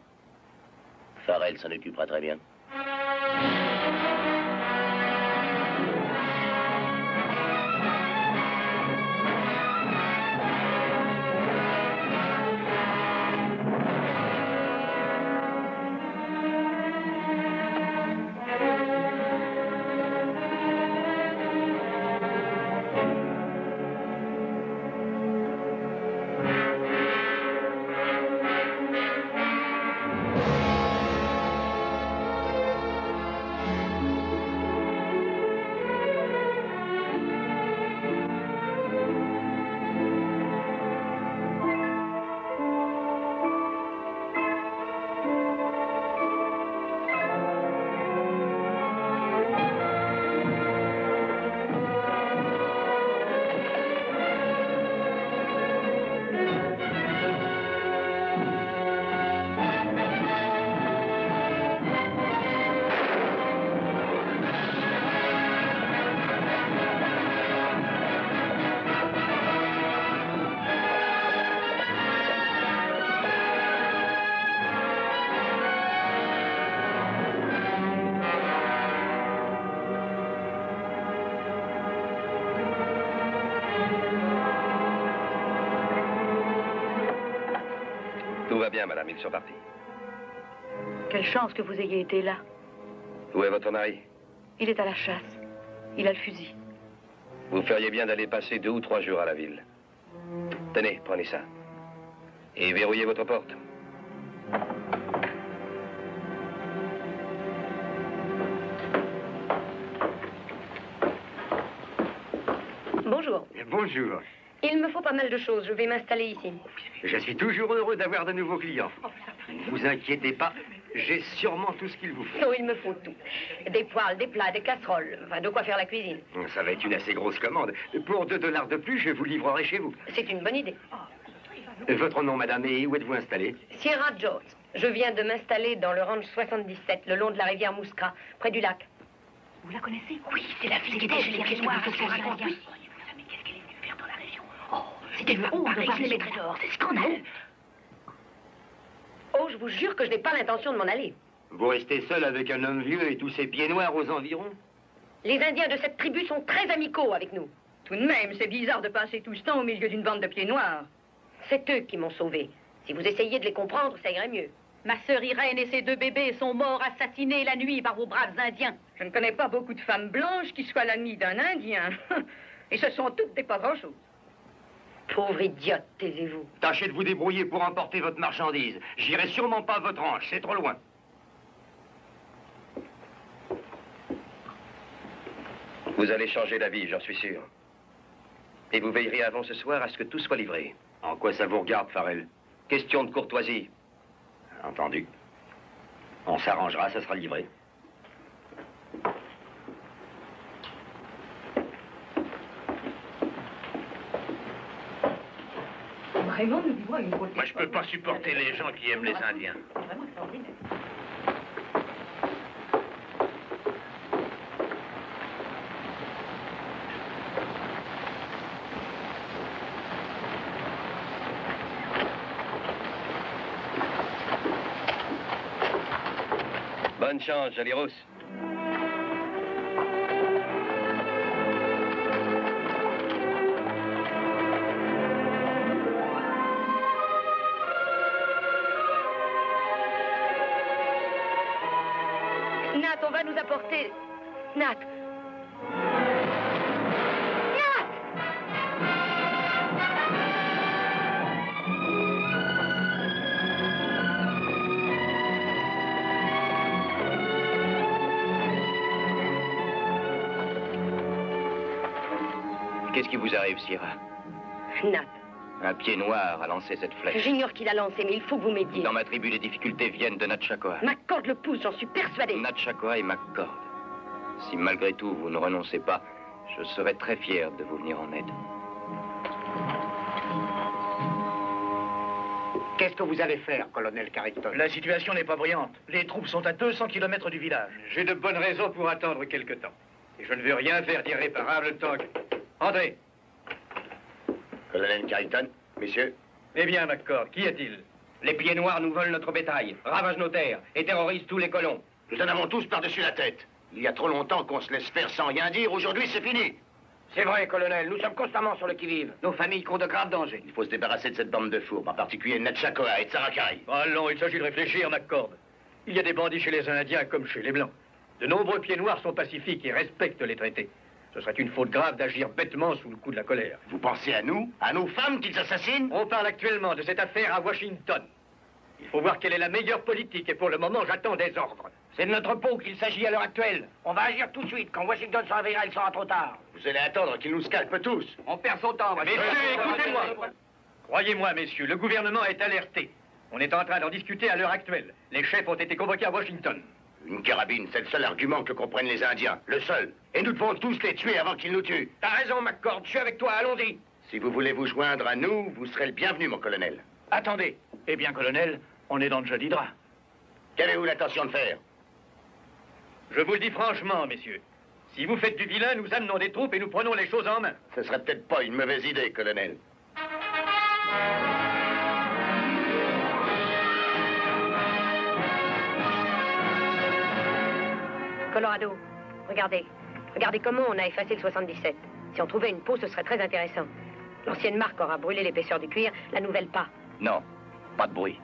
Farrell s'en occupera très bien. Tout va bien, madame, ils sont partis. Quelle chance que vous ayez été là. Où est votre mari? Il est à la chasse. Il a le fusil. Vous feriez bien d'aller passer 2 ou 3 jours à la ville. Tenez, prenez ça. Et verrouillez votre porte. Bonjour. Bonjour. Il me faut pas mal de choses. Je vais m'installer ici. Je suis toujours heureux d'avoir de nouveaux clients. Ne vous inquiétez pas, j'ai sûrement tout ce qu'il vous faut. Oh, il me faut tout. Des poêles, des plats, des casseroles. Enfin, de quoi faire la cuisine. Ça va être une assez grosse commande. Pour $2 de plus, je vous livrerai chez vous. C'est une bonne idée. Votre nom, madame, et où êtes-vous installée? Sierra Jones. Je viens de m'installer dans le ranch 77, le long de la rivière Muskra, près du lac. Vous la connaissez? Oui, c'est la fille qui était chez les pieds noirs. C'était une honte de voir les trésors, c'est scandaleux. Oh, je vous jure que je n'ai pas l'intention de m'en aller. Vous restez seul avec un homme vieux et tous ses pieds noirs aux environs? Les Indiens de cette tribu sont très amicaux avec nous. Tout de même, c'est bizarre de passer tout ce temps au milieu d'une bande de pieds noirs. C'est eux qui m'ont sauvé. Si vous essayez de les comprendre, ça irait mieux. Ma sœur Irène et ses 2 bébés sont morts assassinés la nuit par vos braves Indiens. Je ne connais pas beaucoup de femmes blanches qui soient l'amie d'un Indien. Et ce sont toutes des pas grand-chose. Pauvre idiote, taisez-vous. Tâchez de vous débrouiller pour emporter votre marchandise. J'irai sûrement pas à votre ranch, c'est trop loin. Vous allez changer d'avis, j'en suis sûr. Et vous veillerez avant ce soir à ce que tout soit livré. En quoi ça vous regarde, Farrell? Question de courtoisie. Entendu. On s'arrangera, ça sera livré. Vraiment, dis-moi une fois. Moi, je peux pas supporter les gens qui aiment les Indiens. Vraiment extraordinaire. Bonne chance, Jolie Rousse. Nat, on va nous apporter... Nat. Qu'est-ce qui vous arrive, Sierra? Nat. Un pied noir a lancé cette flèche. J'ignore qui l'a lancé, mais il faut que vous m'aidiez. Dans ma tribu, les difficultés viennent de Natchakoa. McCord le pousse, j'en suis persuadée. Natchakoa et McCord. Si malgré tout vous ne renoncez pas, je serai très fier de vous venir en aide. Qu'est-ce que vous allez faire, colonel Carrington? La situation n'est pas brillante. Les troupes sont à 200 km du village. J'ai de bonnes raisons pour attendre quelque temps. Et je ne veux rien faire d'irréparable tant que... André. Colonel Carrington, messieurs. Eh bien, McCord, qu'y a-t-il? Les pieds noirs nous volent notre bétail, ravagent nos terres et terrorisent tous les colons. Nous en avons tous par-dessus la tête. Il y a trop longtemps qu'on se laisse faire sans rien dire. Aujourd'hui, c'est fini. C'est vrai, colonel, nous sommes constamment sur le qui-vive. Nos familles courent de graves dangers. Il faut se débarrasser de cette bande de fourbes, en particulier de Natchakoa et de Sarakai. Allons, il s'agit de réfléchir, McCord. Il y a des bandits chez les Indiens comme chez les Blancs. De nombreux pieds noirs sont pacifiques et respectent les traités. Ce serait une faute grave d'agir bêtement sous le coup de la colère. Vous pensez à nous, à nos femmes qu'ils assassinent? On parle actuellement de cette affaire à Washington. Il faut voir quelle est la meilleure politique et pour le moment, j'attends des ordres. C'est de notre peau qu'il s'agit à l'heure actuelle. On va agir tout de suite. Quand Washington se réveillera, il sera trop tard. Vous allez attendre qu'ils nous scalpent tous. On perd son temps. Messieurs, écoutez-moi. Croyez-moi, messieurs, le gouvernement est alerté. On est en train d'en discuter à l'heure actuelle. Les chefs ont été convoqués à Washington. Une carabine, c'est le seul argument que comprennent les Indiens. Le seul. Et nous devons tous les tuer avant qu'ils nous tuent. T'as raison, McCord. Je suis avec toi. Allons-y. Si vous voulez vous joindre à nous, vous serez le bienvenu, mon colonel. Attendez. Eh bien, colonel, on est dans le joli drap. Qu'avez-vous l'intention de faire? Je vous le dis franchement, messieurs. Si vous faites du vilain, nous amenons des troupes et nous prenons les choses en main. Ce serait peut-être pas une mauvaise idée, colonel. Colorado, regardez. Regardez comment on a effacé le 77. Si on trouvait une peau, ce serait très intéressant. L'ancienne marque aura brûlé l'épaisseur du cuir, la nouvelle pas. Non, pas de bruit.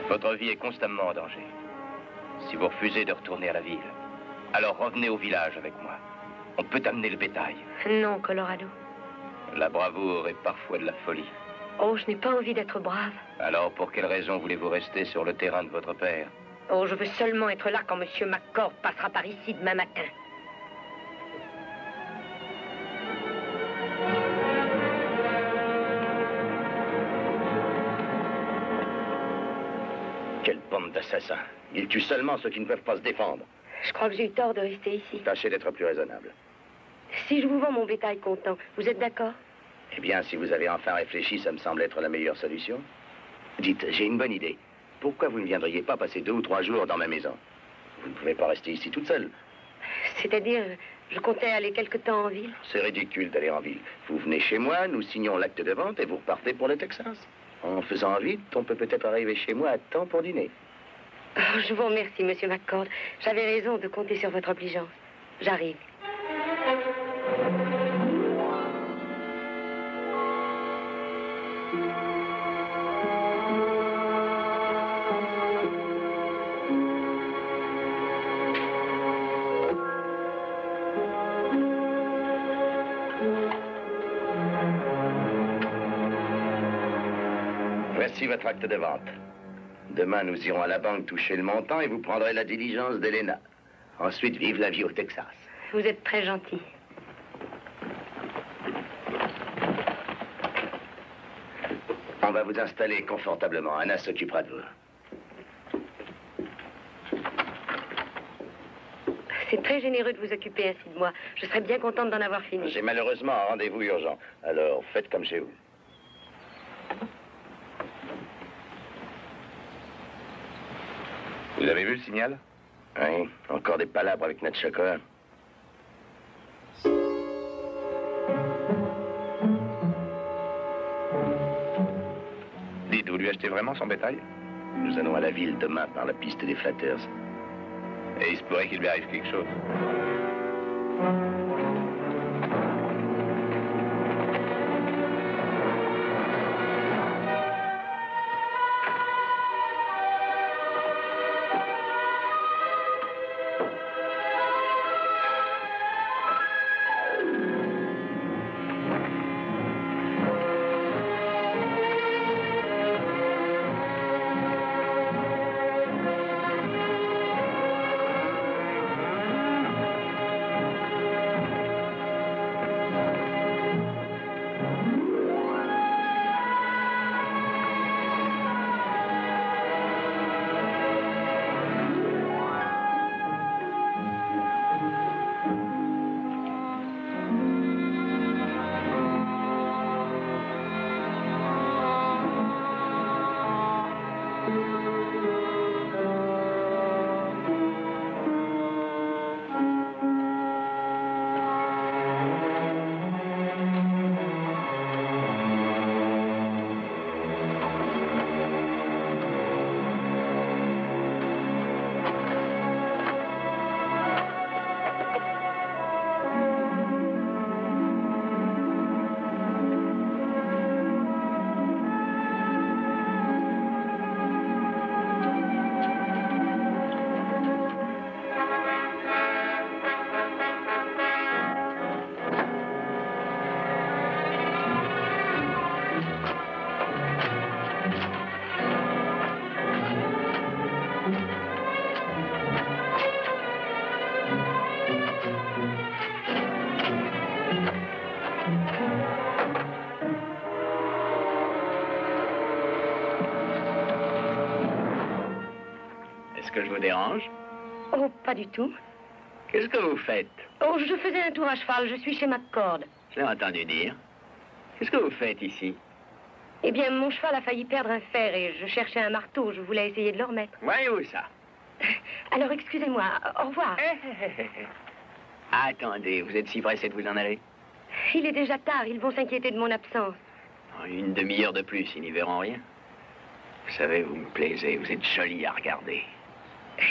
Votre vie est constamment en danger. Si vous refusez de retourner à la ville, alors revenez au village avec moi. On peut amener le bétail. Non, Colorado. La bravoure est parfois de la folie. Oh, je n'ai pas envie d'être brave. Alors, pour quelle raison voulez-vous rester sur le terrain de votre père? Oh, je veux seulement être là quand M. McCord passera par ici demain matin. Quelle bande d'assassins. Ils tuent seulement ceux qui ne peuvent pas se défendre. Je crois que j'ai eu tort de rester ici. Tâchez d'être plus raisonnable. Si je vous vends mon bétail comptant, vous êtes d'accord? Eh bien, si vous avez enfin réfléchi, ça me semble être la meilleure solution. Dites, j'ai une bonne idée. Pourquoi vous ne viendriez pas passer 2 ou 3 jours dans ma maison? Vous ne pouvez pas rester ici toute seule. C'est-à-dire, je comptais aller quelque temps en ville. C'est ridicule d'aller en ville. Vous venez chez moi, nous signons l'acte de vente et vous repartez pour le Texas. En faisant vite, on peut peut-être arriver chez moi à temps pour dîner. Oh, je vous remercie, Monsieur McCord. J'avais raison de compter sur votre obligeance. J'arrive. Voici votre acte de vente. Demain, nous irons à la banque toucher le montant et vous prendrez la diligence d'Elena. Ensuite, vive la vie au Texas. Vous êtes très gentil. On va vous installer confortablement. Anna s'occupera de vous. C'est très généreux de vous occuper ainsi de moi. Je serais bien contente d'en avoir fini. J'ai malheureusement un rendez-vous urgent. Alors, faites comme chez vous. Vous avez vu le signal? Oui, encore des palabres avec Natchakoa. Dites, vous lui achetez vraiment son bétail? Nous allons à la ville demain par la piste des Flatters. Et il se pourrait qu'il lui arrive quelque chose. Est-ce que je vous dérange? Oh, pas du tout. Qu'est-ce que vous faites? Oh, je faisais un tour à cheval. Je suis chez McCord. Je l'ai entendu dire. Qu'est-ce que vous faites ici? Eh bien, mon cheval a failli perdre un fer et je cherchais un marteau. Je voulais essayer de le remettre. Voyez-vous ça? Alors, excusez-moi. Au revoir. Attendez, vous êtes si pressé de vous en aller? Il est déjà tard. Ils vont s'inquiéter de mon absence. Une demi-heure de plus, ils n'y verront rien. Vous savez, vous me plaisez. Vous êtes jolie à regarder.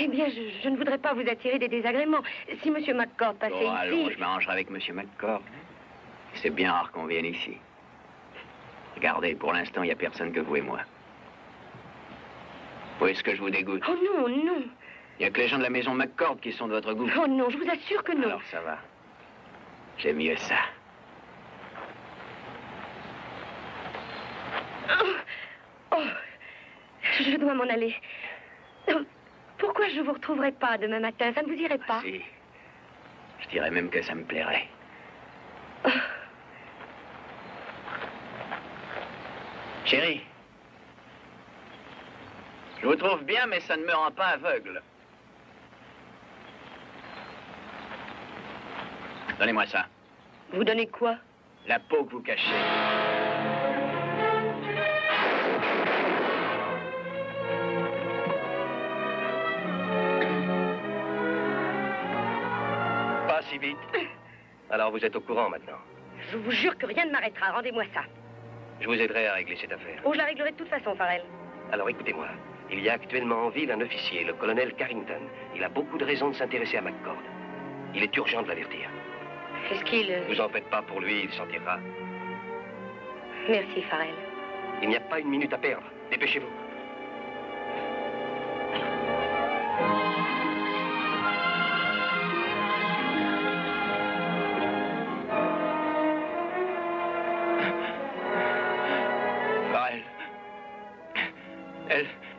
Eh bien, je ne voudrais pas vous attirer des désagréments. Si Monsieur McCord passait ici... allons, je m'arrangerai avec Monsieur McCord. C'est bien rare qu'on vienne ici. Regardez, pour l'instant, il n'y a personne que vous et moi. Où est-ce que je vous dégoûte? Oh non, non. Il n'y a que les gens de la maison McCord qui sont de votre goût. Oh non, je vous assure que non. Alors, ça va. J'aime mieux ça. Oh, je dois m'en aller. Pourquoi je ne vous retrouverai pas demain matin? Ça ne vous irait pas? Si. Je dirais même que ça me plairait. Oh. Chérie. Je vous trouve bien, mais ça ne me rend pas aveugle. Donnez-moi ça. Vous donnez quoi? La peau que vous cachez. Pas si vite. Alors vous êtes au courant maintenant. Je vous jure que rien ne m'arrêtera. Rendez-moi ça. Je vous aiderai à régler cette affaire. Oh, je la réglerai de toute façon, Farrell. Alors écoutez-moi. Il y a actuellement en ville un officier, le colonel Carrington. Il a beaucoup de raisons de s'intéresser à McCord. Il est urgent de l'avertir. Est-ce qu'il... Vous en faites pas pour lui, il s'en tirera. Merci, Farrell. Il n'y a pas une minute à perdre. Dépêchez-vous. Farrell.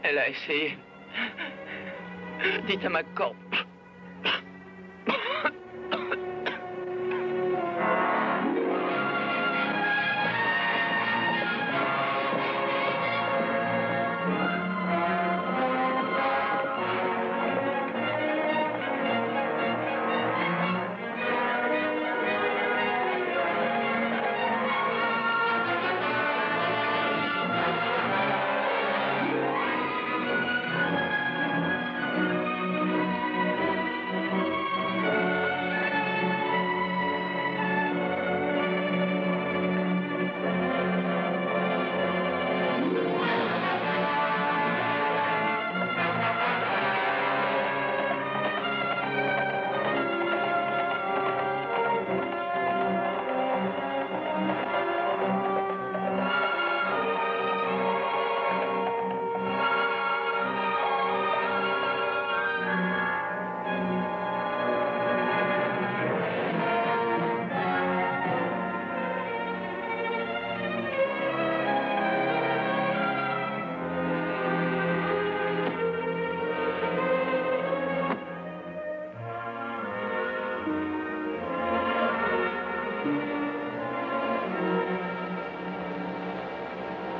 Elle a essayé. Dites à McCord.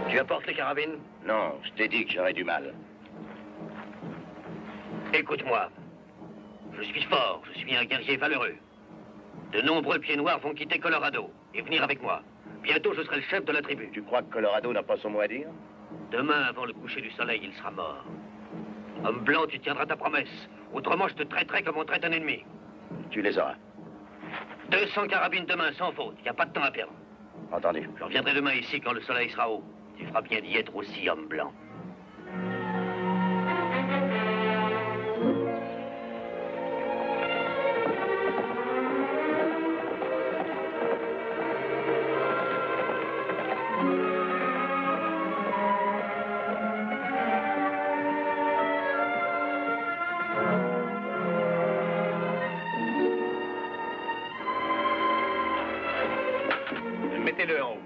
Tu apportes les carabines? Non, je t'ai dit que j'aurais du mal. Écoute-moi. Je suis fort, je suis un guerrier valeureux. De nombreux pieds noirs vont quitter Colorado et venir avec moi. Bientôt, je serai le chef de la tribu. Tu crois que Colorado n'a pas son mot à dire? Demain, avant le coucher du soleil, il sera mort. Homme blanc, tu tiendras ta promesse. Autrement, je te traiterai comme on traite un ennemi. Tu les auras. 200 carabines demain, sans faute. Il n'y a pas de temps à perdre. Entendu. Je reviendrai demain ici quand le soleil sera haut. Tu feras bien d'y être aussi, homme blanc. Mettez-le en haut.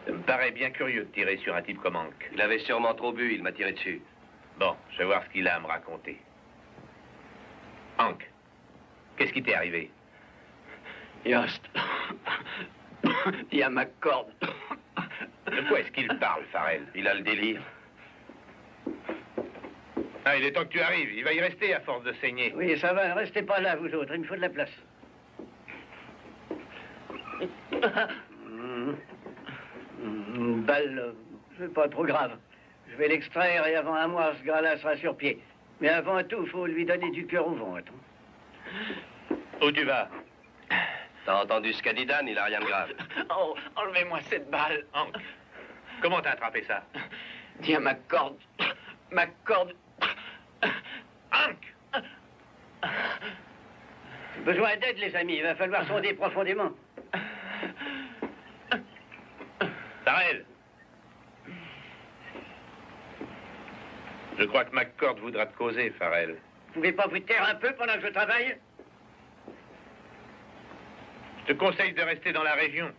Ça me paraît bien curieux de tirer sur un type comme Hank. Il avait sûrement trop bu, il m'a tiré dessus. Bon, je vais voir ce qu'il a à me raconter. Hank, qu'est-ce qui t'est arrivé? Yost. Il y a McCord. De quoi est-ce qu'il parle, Farrell? Il a le délire. Ah, il est temps que tu arrives. Il va y rester à force de saigner. Oui, ça va. Restez pas là, vous autres. Il me faut de la place. Une balle, c'est pas trop grave. Je vais l'extraire et avant un mois, ce gars-là sera sur pied. Mais avant tout, il faut lui donner du cœur au ventre. Où tu vas? T'as entendu ce qu'a dit Dan? Il a rien de grave. Oh, enlevez-moi cette balle. Hank, comment t'as attrapé ça? Tiens, McCord. McCord. Hank! Besoin d'aide, les amis. Il va falloir sonder profondément. Farrell! Je crois que McCord voudra te causer, Farrell. Vous pouvez pas vous taire un peu pendant que je travaille? Je te conseille de rester dans la région.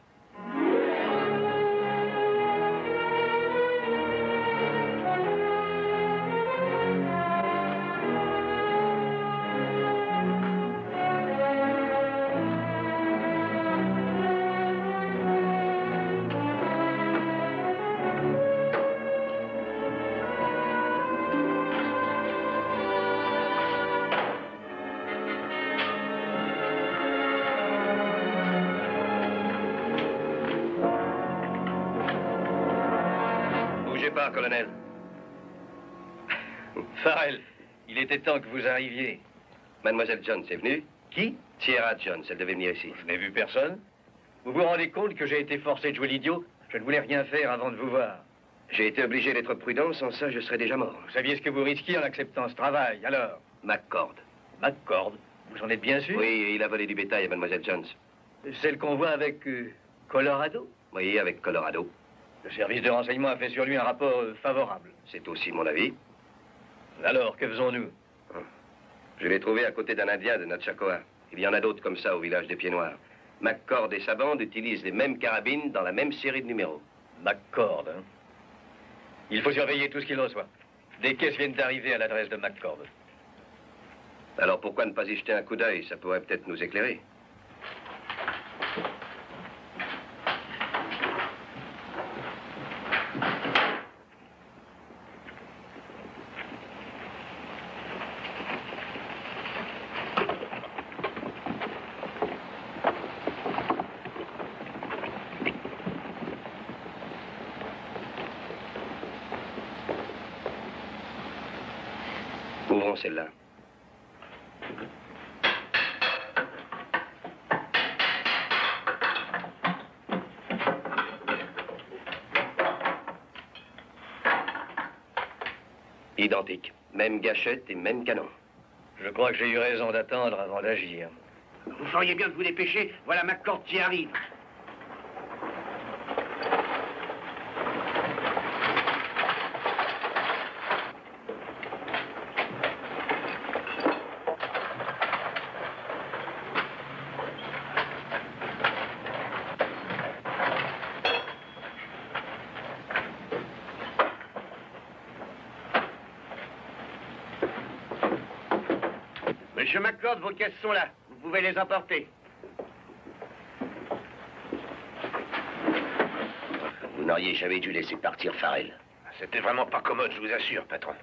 Bonsoir, colonel. Farrell, il était temps que vous arriviez. Mademoiselle Jones est venue? Qui? Sierra Jones, elle devait venir ici. Je n'ai vu personne. Vous vous rendez compte que j'ai été forcé de jouer l'idiot? Je ne voulais rien faire avant de vous voir. J'ai été obligé d'être prudent, sans ça, je serais déjà mort. Vous saviez ce que vous risquiez en acceptant ce travail, alors? McCord. McCord? Vous en êtes bien sûr? Oui, il a volé du bétail à Mademoiselle Jones. Celle qu'on voit avec Colorado? Oui, avec Colorado. Le service de renseignement a fait sur lui un rapport favorable. C'est aussi mon avis. Alors, que faisons-nous? Je l'ai trouvé à côté d'un Indien de Natchakoa. Il y en a d'autres comme ça au village des Pieds-Noirs. McCord et sa bande utilisent les mêmes carabines dans la même série de numéros. McCord, hein? Il faut surveiller tout ce qu'il reçoit. Des caisses viennent d'arriver à l'adresse de McCord. Alors pourquoi ne pas y jeter un coup d'œil? Ça pourrait peut-être nous éclairer. Ouvrons celle-là. Identique. Même gâchette et même canon. Je crois que j'ai eu raison d'attendre avant d'agir. Vous feriez bien de vous dépêcher. Voilà McCord qui arrive. Monsieur McCord, vos caisses sont là. Vous pouvez les emporter. Vous n'auriez jamais dû laisser partir Farrell. C'était vraiment pas commode, je vous assure, patron.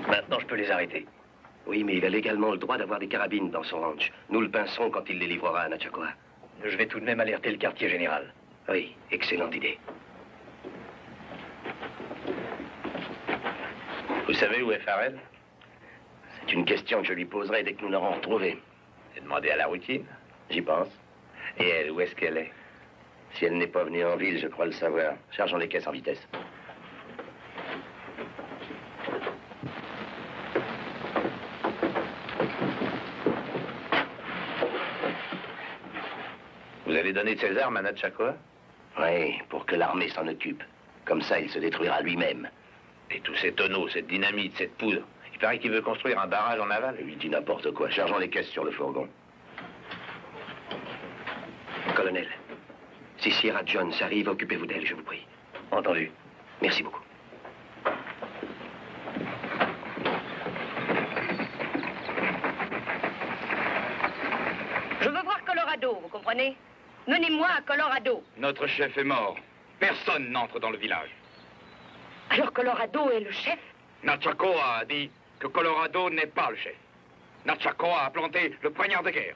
Maintenant, je peux les arrêter. Oui, mais il a légalement le droit d'avoir des carabines dans son ranch. Nous le pincerons quand il les livrera à Natchakoa. Je vais tout de même alerter le quartier général. Oui, excellente idée. Vous savez où est Farrell? C'est une question que je lui poserai dès que nous l'aurons retrouvé. J'ai demandé à la routine. J'y pense. Et elle, où est-ce qu'elle est? Si elle n'est pas venue en ville, je crois le savoir. Chargeons les caisses en vitesse. Vous allez donner de ses armes à Natchakoa? Oui, pour que l'armée s'en occupe. Comme ça, il se détruira lui-même. Et tous ces tonneaux, cette dynamite, cette poudre. Il paraît qu'il veut construire un barrage en aval. Lui dit n'importe quoi. Chargeons les caisses sur le fourgon. Colonel, si Sierra Jones arrive, occupez-vous d'elle, je vous prie. Entendu. Merci beaucoup. Je veux voir Colorado, vous comprenez? Menez-moi à Colorado. Notre chef est mort. Personne n'entre dans le village. Alors Colorado est le chef? Natchakoa a dit que Colorado n'est pas le chef. Natchakoa a planté le poignard de guerre.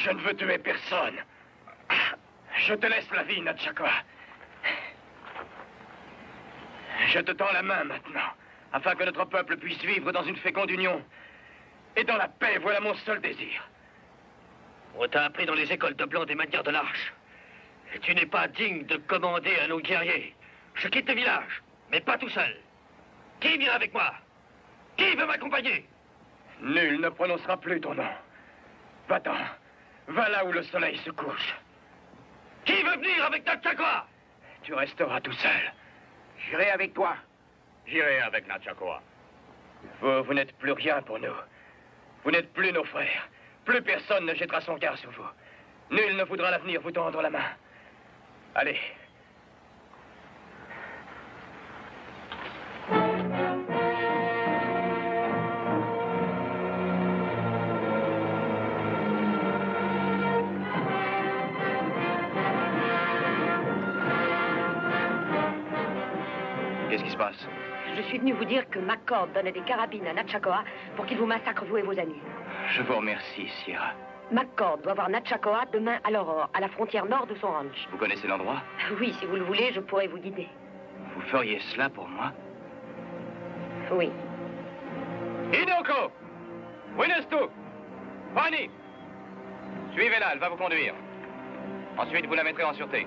Je ne veux tuer personne. Je te laisse la vie, Natchakwa. Je te tends la main maintenant, afin que notre peuple puisse vivre dans une féconde union. Et dans la paix, voilà mon seul désir. On t'a appris dans les écoles de blanc des manières de l'arche. Et tu n'es pas digne de commander à nos guerriers. Je quitte le village, mais pas tout seul. Qui vient avec moi? Qui veut m'accompagner? Nul ne prononcera plus ton nom. Va-t'en. Va là où le soleil se couche. Qui veut venir avec Natchakwa? Tu resteras tout seul. J'irai avec toi. J'irai avec Natchakwa. Vous n'êtes plus rien pour nous. Vous n'êtes plus nos frères. Plus personne ne jettera son regard sur vous. Nul ne voudra l'avenir vous tendre la main. Allez. Qu'est-ce qui se passe? Je suis venu vous dire que McCord donne des carabines à Natchakwa pour qu'il vous massacre, vous et vos amis. Je vous remercie, Sierra. McCord doit voir Natchakwa demain à l'aurore, à la frontière nord de son ranch. Vous connaissez l'endroit? Oui, si vous le voulez, je pourrais vous guider. Vous feriez cela pour moi? Oui. Inoko! Winestu! Fanny! Suivez-la, elle va vous conduire. Ensuite, vous la mettrez en sûreté.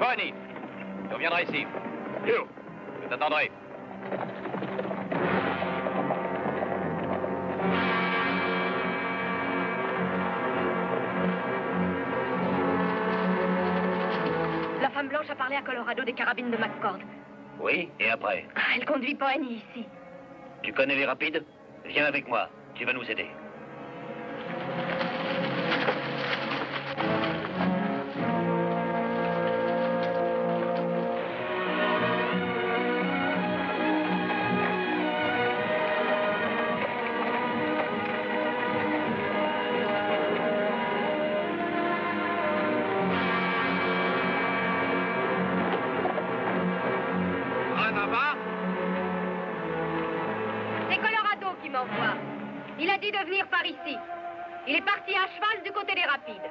Fanny! Tu reviendras ici. Yo! Je t'attendrai. La femme blanche a parlé à Colorado des carabines de McCord. Oui, et après? Elle conduit Poani ici. Tu connais les rapides? Viens avec moi, tu vas nous aider. C'est Colorado qui m'envoie. Il a dit de venir par ici. Il est parti à cheval du côté des rapides.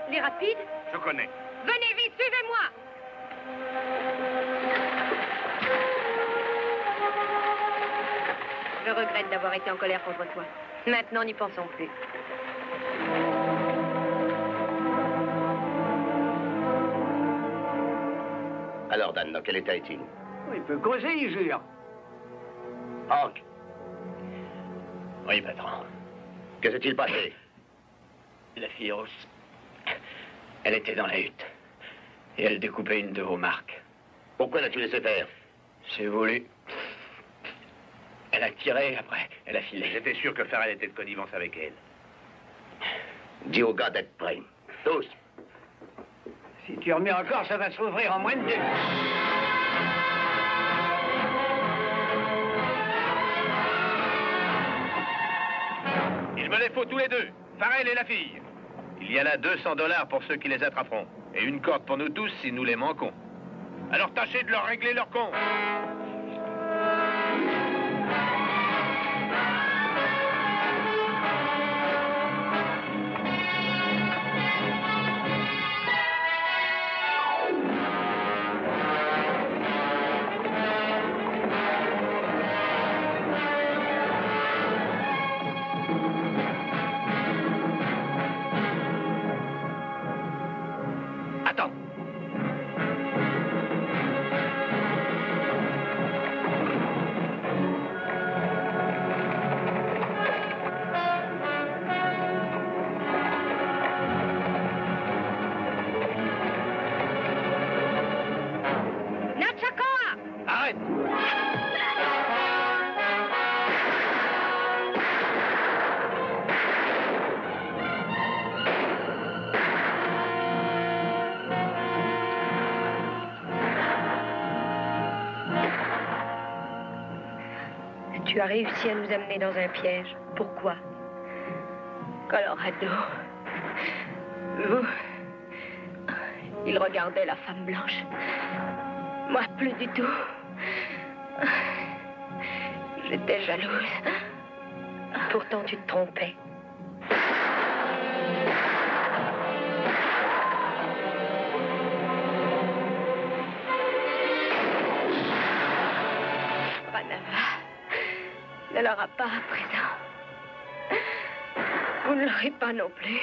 Les rapides? Je connais. Venez vite, suivez-moi. Je regrette d'avoir été en colère contre toi. Maintenant, n'y pensons plus. Alors, Dan, dans quel état est-il? Il peut causer, il jure. Hank, Oui, patron. que s'est-il passé? La fille rousse, elle était dans la hutte. Et elle découpait une de vos marques. Pourquoi l'as-tu laissé faire? C'est voulu. Elle a tiré, après, elle a filé. J'étais sûr que Farrell était de connivence avec elle. Dis aux gars d'être prêts. Tous. Si tu remets encore, ça va s'ouvrir en moins de 2. Il me les faut tous les deux, Farrell et la fille. Il y a là $200 pour ceux qui les attraperont. Et une corde pour nous tous si nous les manquons. Alors tâchez de leur régler leur compte. Attends. Natchakwa! Arrête! Tu as réussi à nous amener dans un piège. Pourquoi? Colorado. Vous... Il regardait la femme blanche. Moi, plus du tout. J'étais jalouse. Pourtant, tu te trompais. Panama ne l'aura pas à présent. Vous ne l'aurez pas non plus.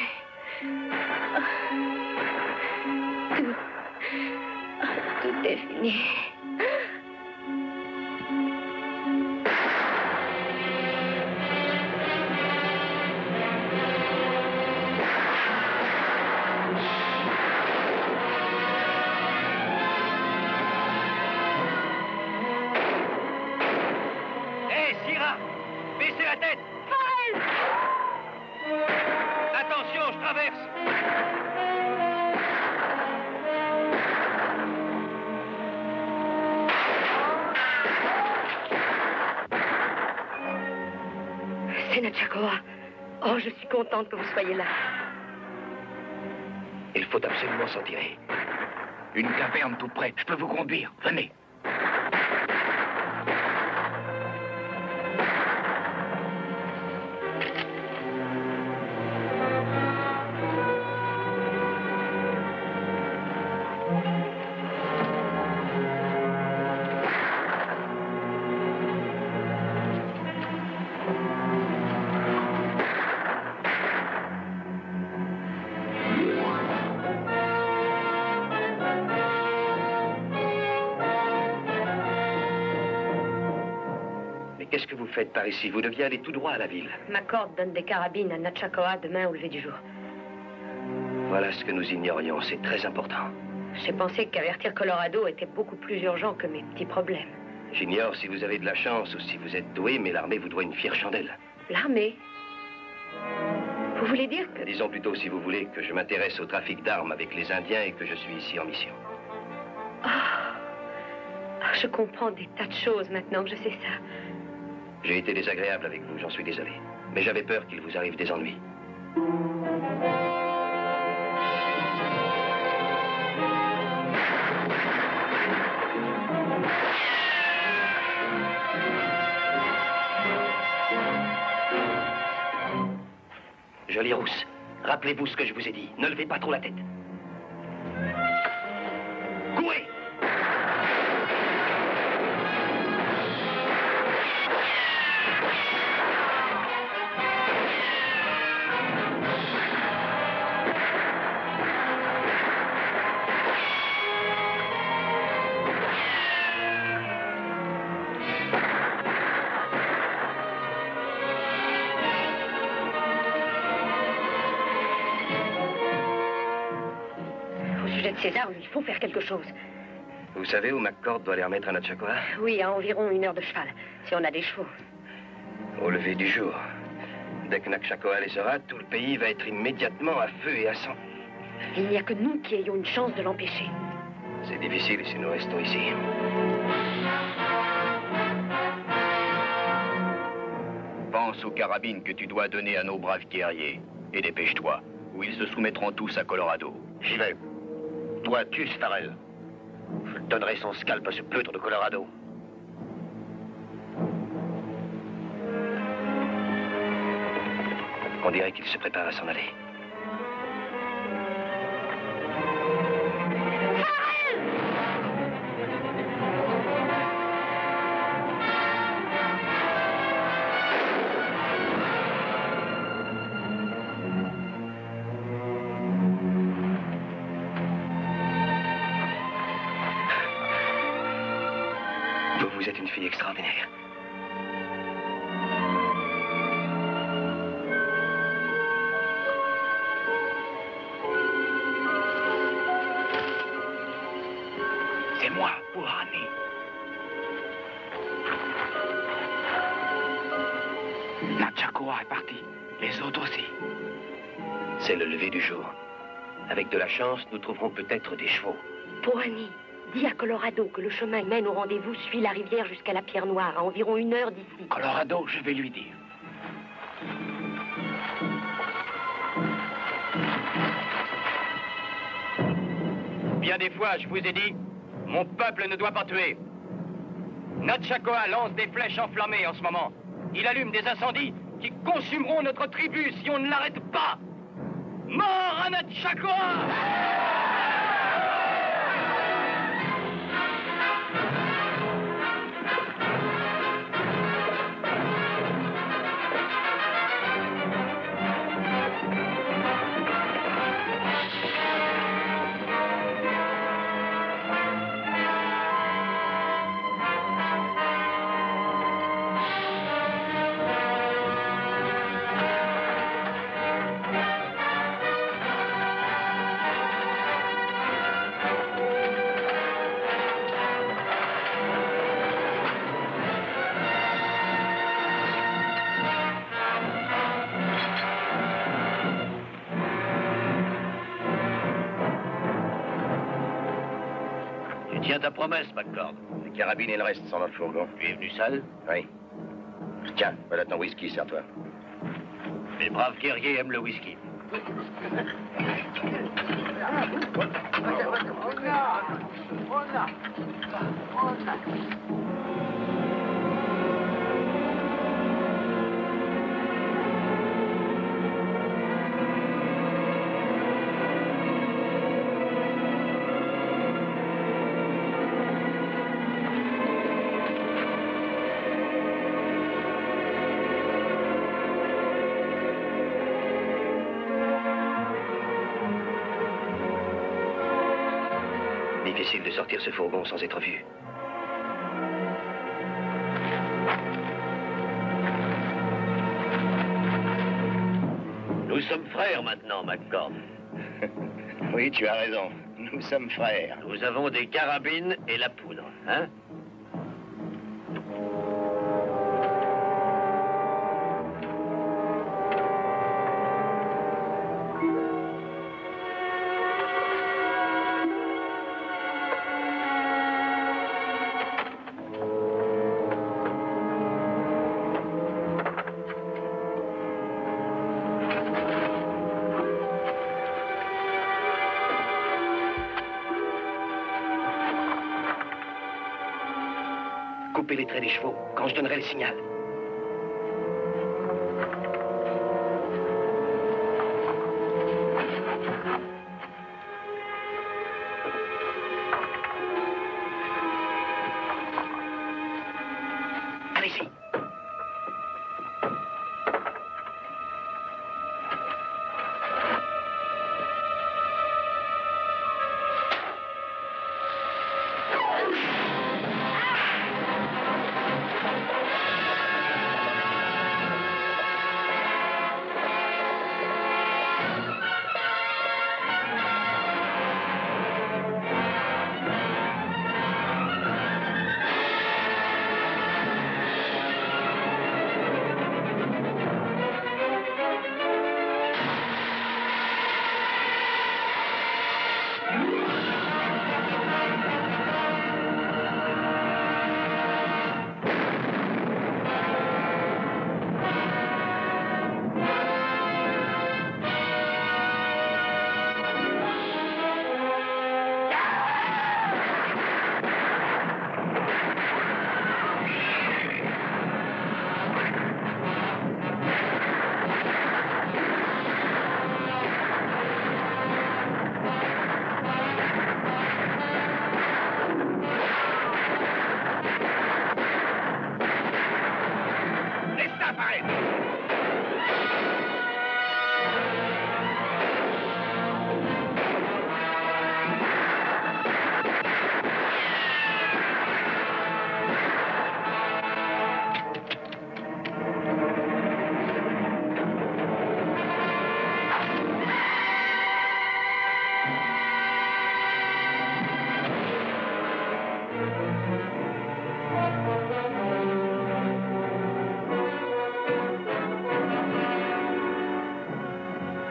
Tout est fini. Hé, Syrah! Baissez la tête! Attention, je traverse! C'est Natchakoa. Oh, je suis contente que vous soyez là. Il faut absolument s'en tirer. Une caverne tout près. Je peux vous conduire. Venez. Qu'est-ce que vous faites par ici? Vous deviez aller tout droit à la ville. McCord donne des carabines à Natchakoa demain au lever du jour. Voilà ce que nous ignorions. C'est très important. J'ai pensé qu'avertir Colorado était beaucoup plus urgent que mes petits problèmes. J'ignore si vous avez de la chance ou si vous êtes doué, mais l'armée vous doit une fière chandelle. L'armée? Vous voulez dire que... Disons plutôt, si vous voulez, que je m'intéresse au trafic d'armes avec les Indiens et que je suis ici en mission. Je comprends des tas de choses maintenant que je sais ça. J'ai été désagréable avec vous, j'en suis désolé. Mais j'avais peur qu'il vous arrive des ennuis. Jolie rousse, rappelez-vous ce que je vous ai dit. Ne levez pas trop la tête. Courez! Ces armes, il faut faire quelque chose. Vous savez où McCord doit les remettre à Natchakoa? Oui, à environ 1 heure de cheval, si on a des chevaux. Au lever du jour. Dès que Natchakoa les aura, tout le pays va être immédiatement à feu et à sang. Il n'y a que nous qui ayons une chance de l'empêcher. C'est difficile si nous restons ici. Pense aux carabines que tu dois donner à nos braves guerriers. Et dépêche-toi, ou ils se soumettront tous à Colorado. J'y vais. Toi, tue ce Farrell. Je donnerai son scalp à ce pleutre de Colorado. On dirait qu'il se prépare à s'en aller. Vous êtes une fille extraordinaire. C'est moi, Burani. Natchakoa est parti. Les autres aussi. C'est le lever du jour. Avec de la chance, nous trouverons peut-être des chevaux. Pourani, dis à Colorado que le chemin mène au rendez-vous suit la rivière jusqu'à la Pierre Noire, à environ 1 heure d'ici. Colorado, je vais lui dire. Bien des fois, je vous ai dit, mon peuple ne doit pas tuer. Natchakoa lance des flèches enflammées en ce moment. Il allume des incendies qui consumeront notre tribu si on ne l'arrête pas. Mort à Natchakoa! Tiens ta promesse, McCord. Les carabines et le reste sont dans le fourgon. Tu es venu seul? Oui. Tiens, voilà ton whisky, sers-toi. Les braves guerriers aiment le whisky. Difficile de sortir ce fourgon sans être vu. Nous sommes frères maintenant, McCord. Oui, tu as raison. Nous sommes frères. Nous avons des carabines et la poudre, hein? Coupez les traits des chevaux quand je donnerai le signal. Allez-y.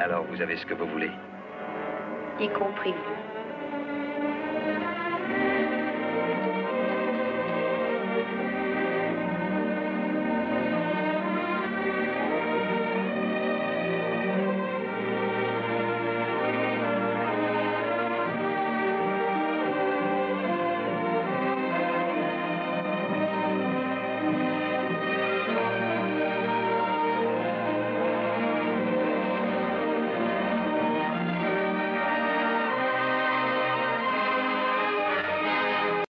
Alors, vous avez ce que vous voulez. Y compris vous.